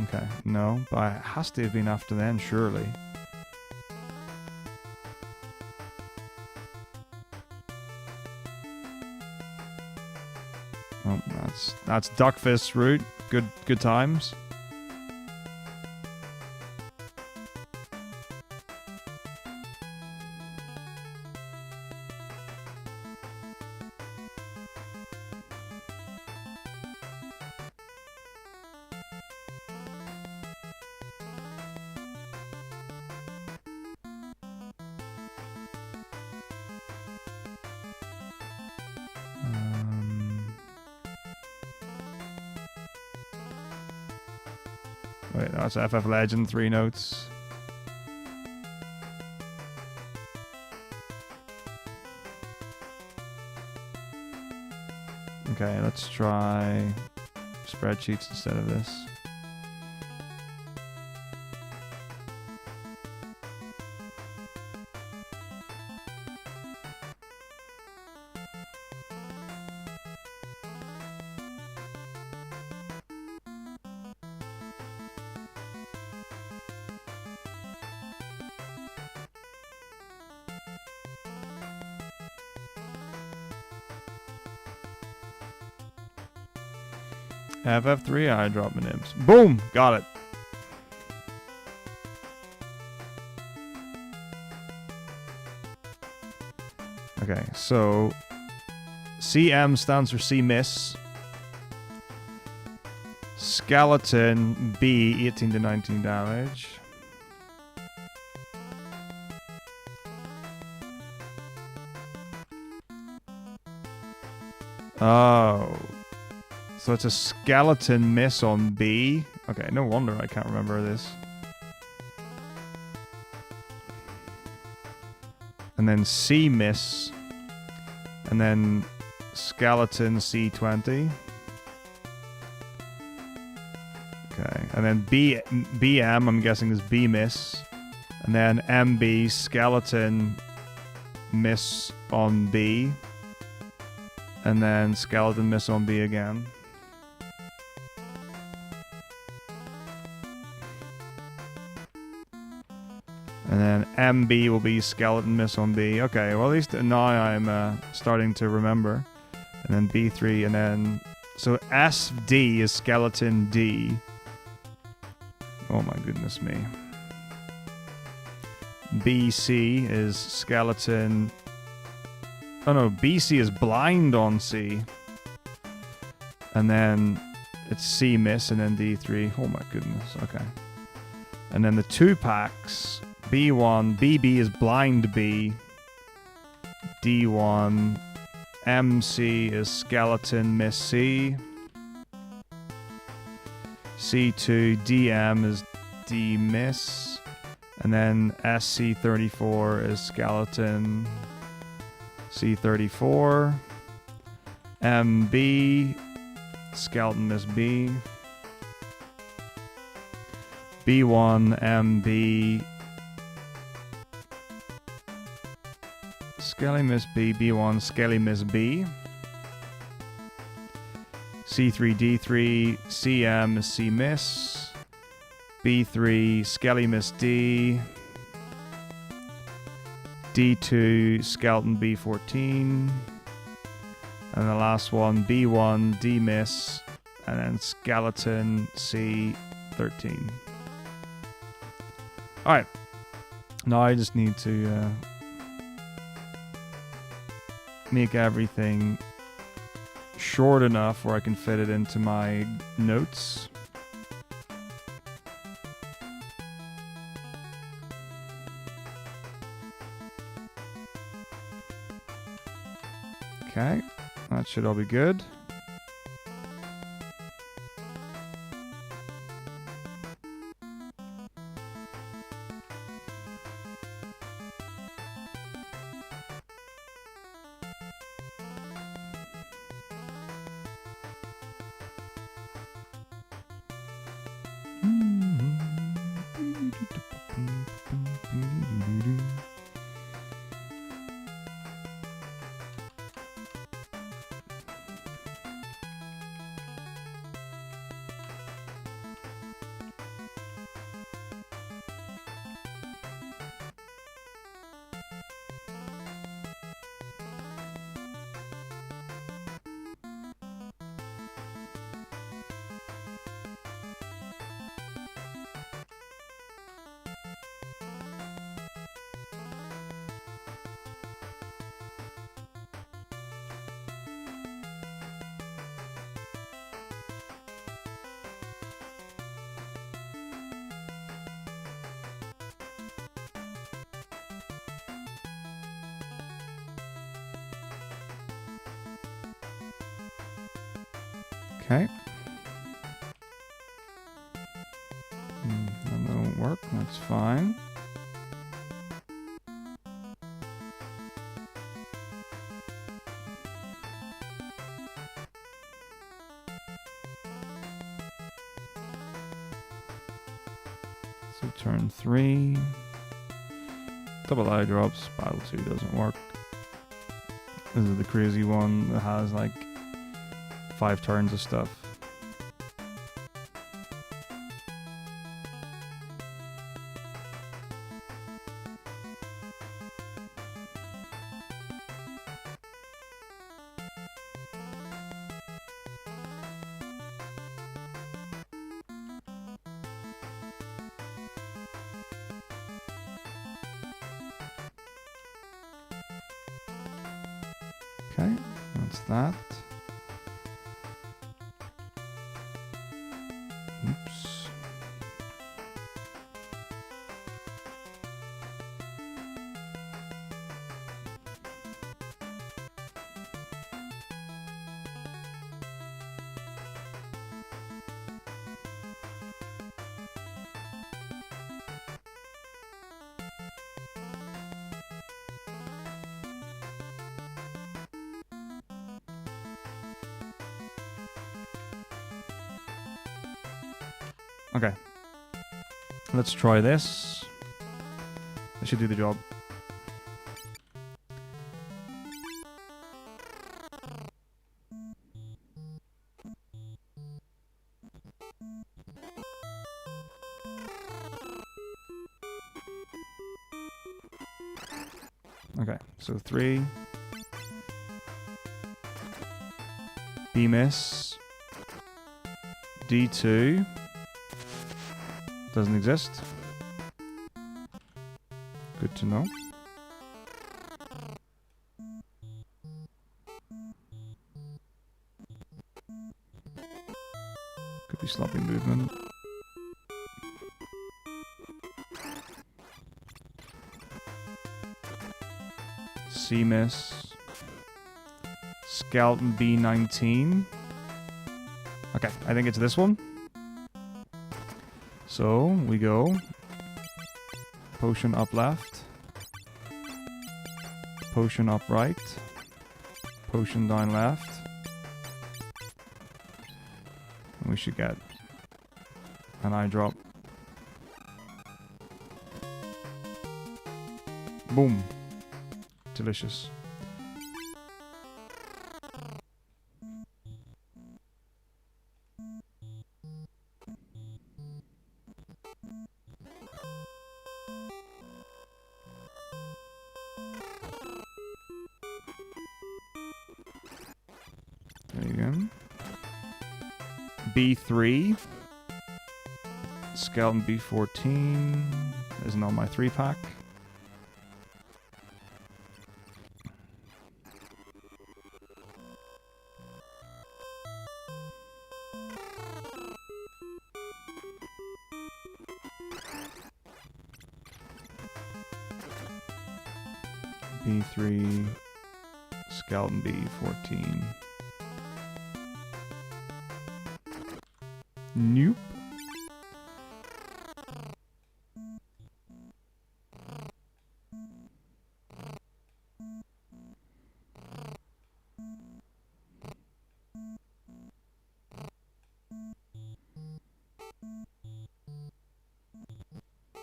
Okay, no, but it has to have been after then, surely. Oh, that's Duckfist's route. Good times. Wait, that's FF Legend, 3 notes. Okay, let's try spreadsheets instead of this. FF3 eyedrop nibs. Boom! Got it. Okay, so CM stands for C miss. Skeleton B, 18 to 19 damage. Oh. So it's a skeleton miss on B. Okay, no wonder I can't remember this. And then C miss. And then skeleton C20. Okay, and then BM, I'm guessing, is B miss. And then MB, skeleton, miss on B. And then skeleton, miss on B again. And then MB will be skeleton, miss on B. Okay, well at least now I'm starting to remember. And then B3, and then... So SD is skeleton D. Oh my goodness me. BC is skeleton... Oh no, BC is blind on C. And then it's C miss, and then D3. Oh my goodness, okay. And then the 2-packs, B1, BB is blind B. D1, MC is skeleton miss C. C2, DM is D miss. And then SC34 is skeleton C34. MB, skeleton miss B. B1, MB, Skelly miss B, B1, Skelly miss B. C3, D3, CM is C miss. B3, Skelly miss D. D2, skeleton B14. And the last one, B1, D miss. And then skeleton C13. Alright. Now I just need to make everything short enough where I can fit it into my notes. Okay, that should all be good. Okay. That won't work. That's fine. So turn 3. Double eye drops. Battle 2 doesn't work. This is the crazy one that has like 5 turns of stuff. Okay, that's that. Oops. Okay, let's try this. should do the job. Okay, so 3. B miss. D2. Doesn't exist. Good to know. Could be sloppy movement. C miss. Skeleton B19. Okay, I think it's this one. So we go potion up left, potion up right, potion down left. And we should get an eye drop. Boom. Delicious. There you go. B3. Skeleton B14 isn't on my 3-pack. B3, Skeleton B14. Nope.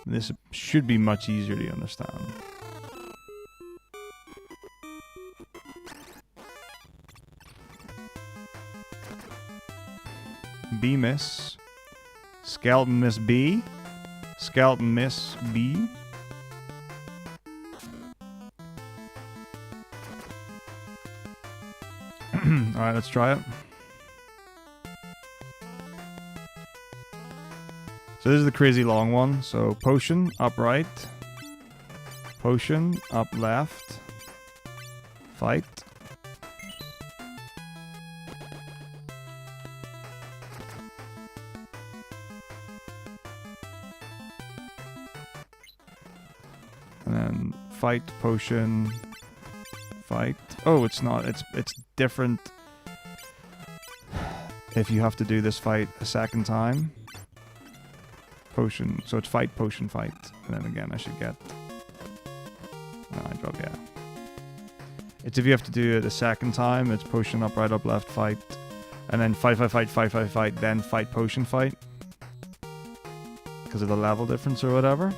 This should be much easier to understand. B miss. Skeleton miss B. Skeleton miss B. Alright, let's try it. So this is the crazy long one. So potion up right. Potion up left. Fight. And then fight, potion, fight. Oh, it's not. It's different if you have to do this fight a second time. Potion. So it's fight, potion, fight. And then again, I should get... No, I drop, yeah. It's if you have to do it a second time, it's potion up, right, up, left, fight. And then fight, fight, fight, fight, fight, fight, then fight, potion, fight. Because of the level difference or whatever.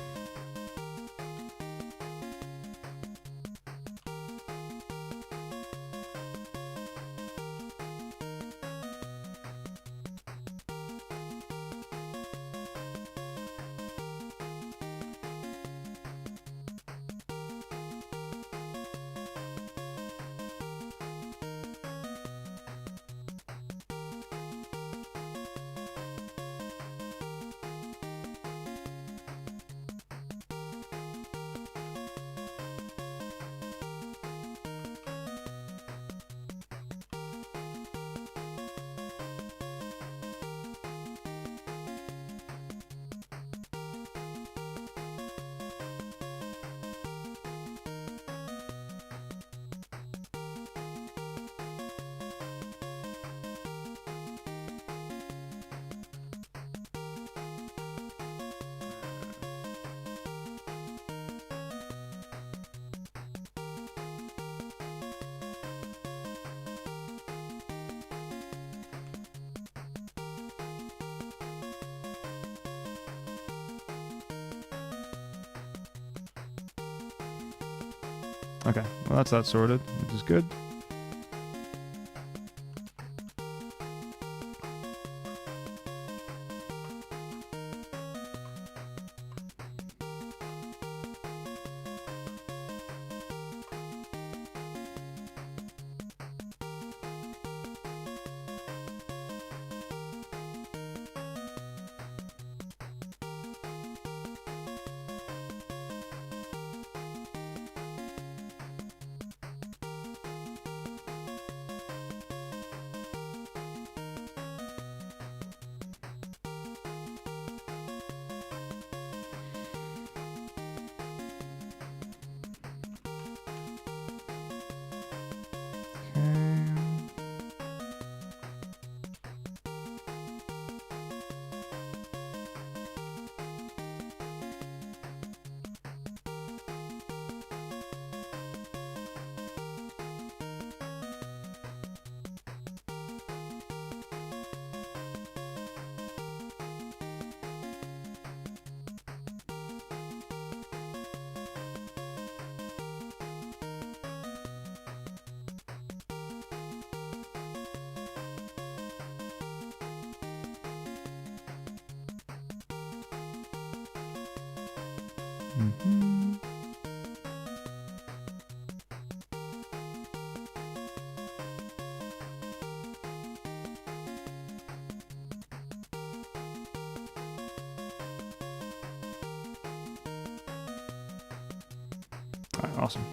Okay, well that's that sorted, which is good. Alright, awesome.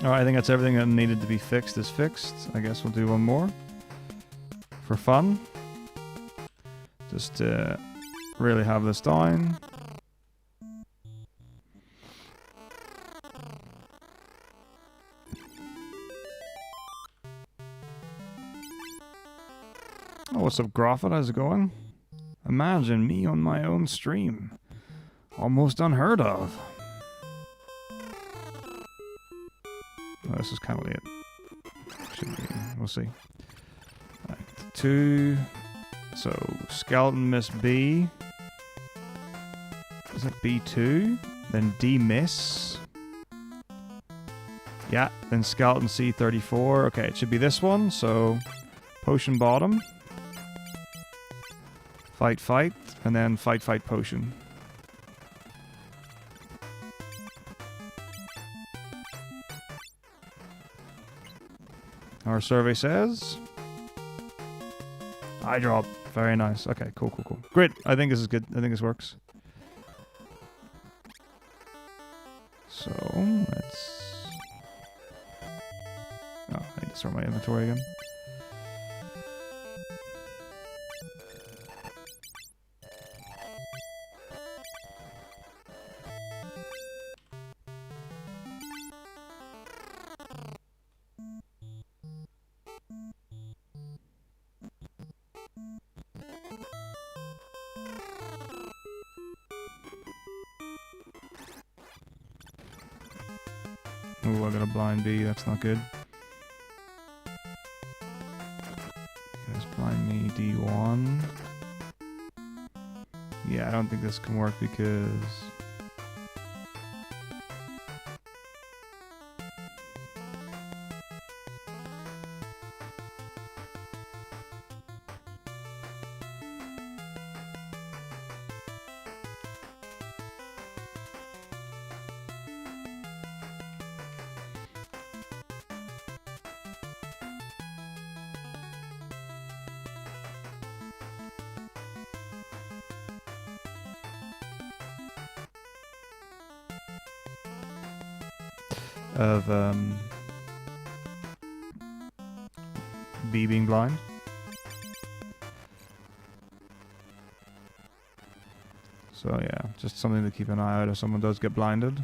Alright, I think that's everything that needed to be fixed is fixed. I guess we'll do one more. For fun. Just to really have this down. Oh, what's up, Groffit? How's it going? Imagine me on my own stream. Almost unheard of. Oh, this is kind of late. Should be. We'll see. Right, 2. So, Skeleton Miss B. Is it B2? Then D Miss. Yeah, then Skeleton C34. Okay, it should be this one. So, Potion Bottom. Fight, fight. And then fight, fight, potion. Our survey says... Eye drop. Very nice. Okay, cool, cool, cool. Great. I think this is good. I think this works. So, let's... Oh, I need to start my inventory again. Ooh, I got a blind B, that's not good. There's blind me D1. Yeah, I don't think this can work because... of B being blind. So yeah, just something to keep an eye out if someone does get blinded.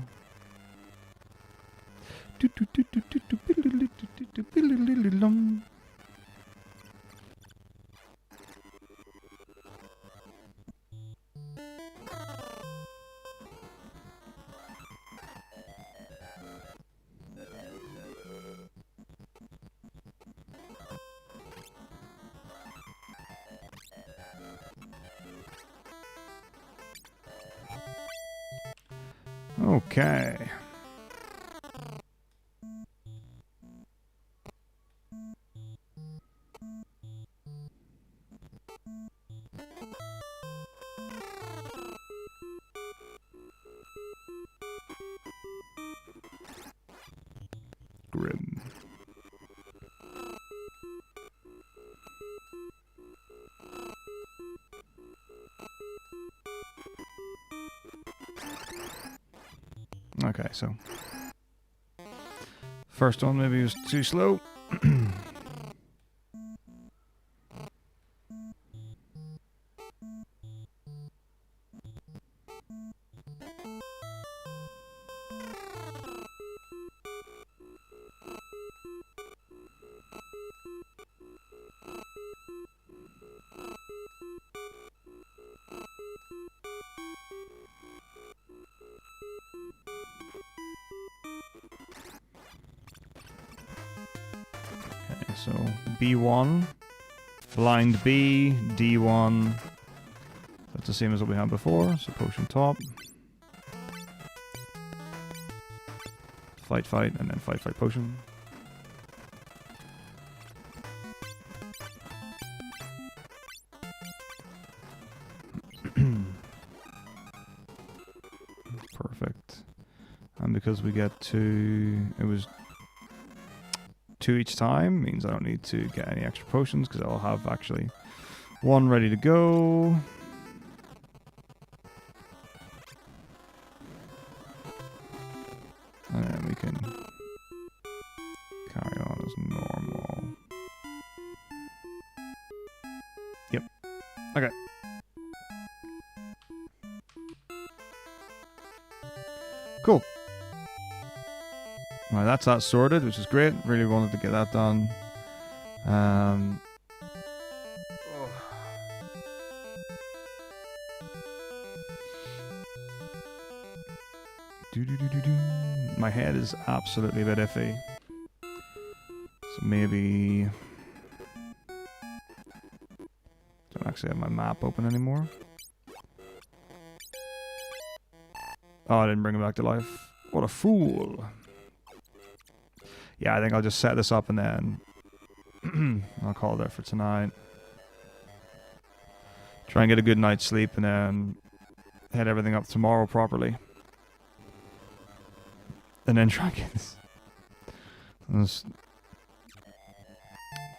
Okay. grim. Okay, so first one maybe was too slow. So B1, blind B, D1. That's the same as what we had before. So potion top. Fight, fight, and then fight, fight, potion. Perfect. And because we get to... It was 2 each time, means I don't need to get any extra potions because I'll have actually 1 ready to go. And then we can carry on as normal. Yep. Okay. Cool. Right, that's that sorted, which is great. Really wanted to get that done. My head is absolutely a bit iffy. So maybe... Don't actually have my map open anymore. Oh, I didn't bring it back to life. What a fool. Yeah, I think I'll just set this up and then I'll call it there for tonight. Try and get a good night's sleep and then head everything up tomorrow properly. And then try and get this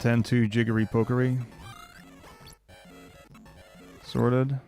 10-2 jiggery pokery sorted.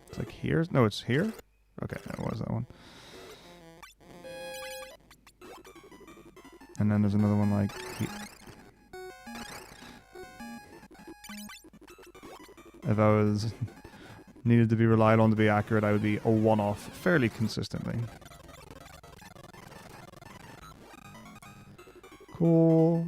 It's like here? No, it's here? Okay, that was that one. And then there's another one like here. If I was needed to be relied on to be accurate, I would be a one-off fairly consistently. Cool.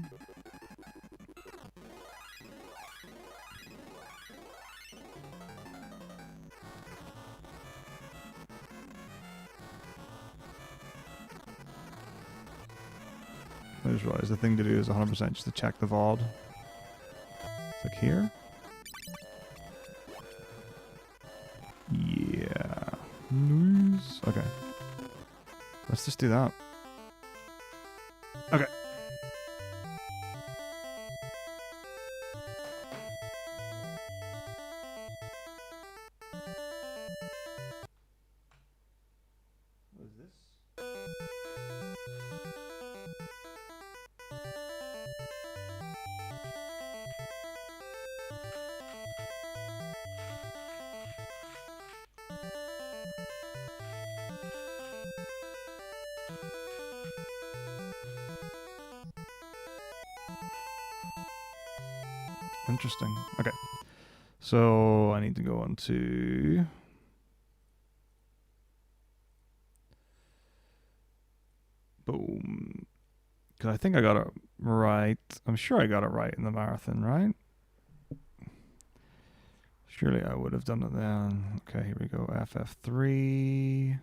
I just realized the thing to do is 100% just to check the VOD. It's like here. Yeah. Nice. Okay. Let's just do that. Okay. What is this? Interesting. Okay. So I need to go on to... Boom. Because I think I got it right. I'm sure I got it right in the marathon, right? Surely I would have done it then. Okay, here we go. FF3.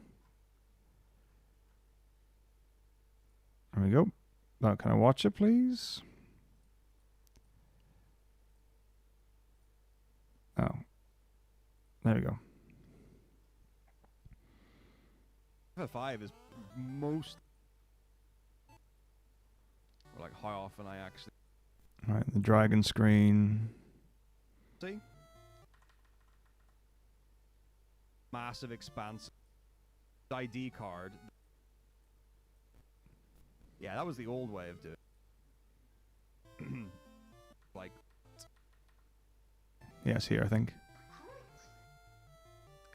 There we go. Now, can I watch it, please? Oh. There we go. FF5 is most... like how often I actually... Right, the dragon screen. See? Massive expanse. ID card. Yeah, that was the old way of doing it. Like... Yes, here, I think.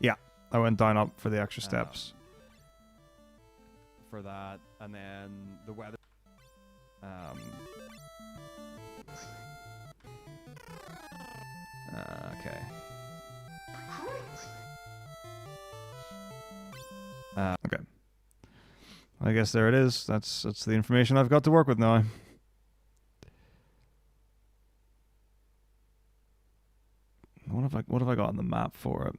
Yeah, I went down up for the extra steps. For that, and then the weather... Okay. Okay. I guess there it is. That's the information I've got to work with now. What have I got on the map for it?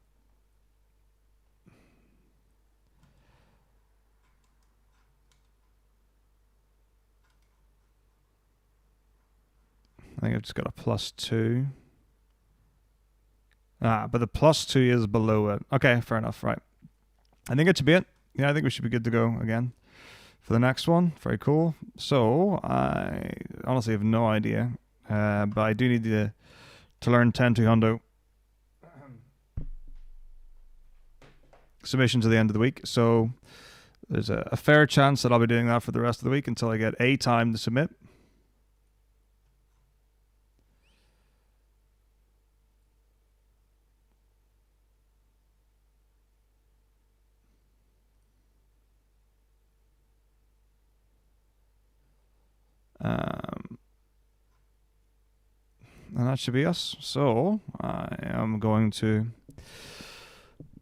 I think I've just got a +2. But the +2 is below it. Okay, fair enough. Right. I think it should be it. Yeah, I think we should be good to go again for the next one. Very cool. So I honestly have no idea, but I do need to learn 10 to Hundo submission to the end of the week. So there's a fair chance that I'll be doing that for the rest of the week until I get a time to submit. And that should be us. So I am going to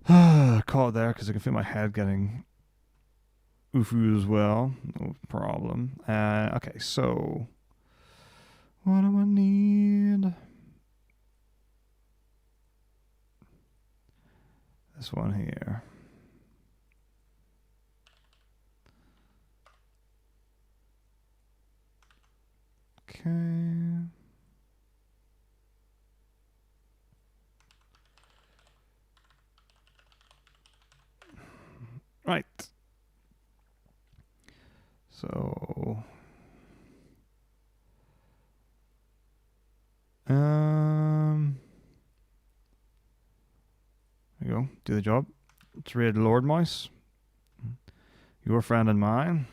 call it there because I can feel my head getting oofu as well. No problem. Okay, so what do I need? This one here. Okay. Right. So there you go. Do the job. It's rated Lord Mouse. Your friend and mine.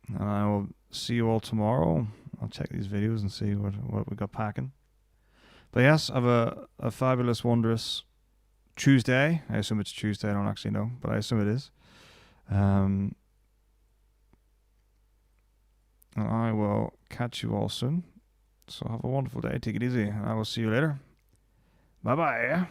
And I will see you all tomorrow. I'll check these videos and see what we got packing. But yes, I have a fabulous, wondrous Tuesday. I assume it's Tuesday. I don't actually know, but I assume it is. And I will catch you all soon. So have a wonderful day. Take it easy. And I will see you later. Bye-bye.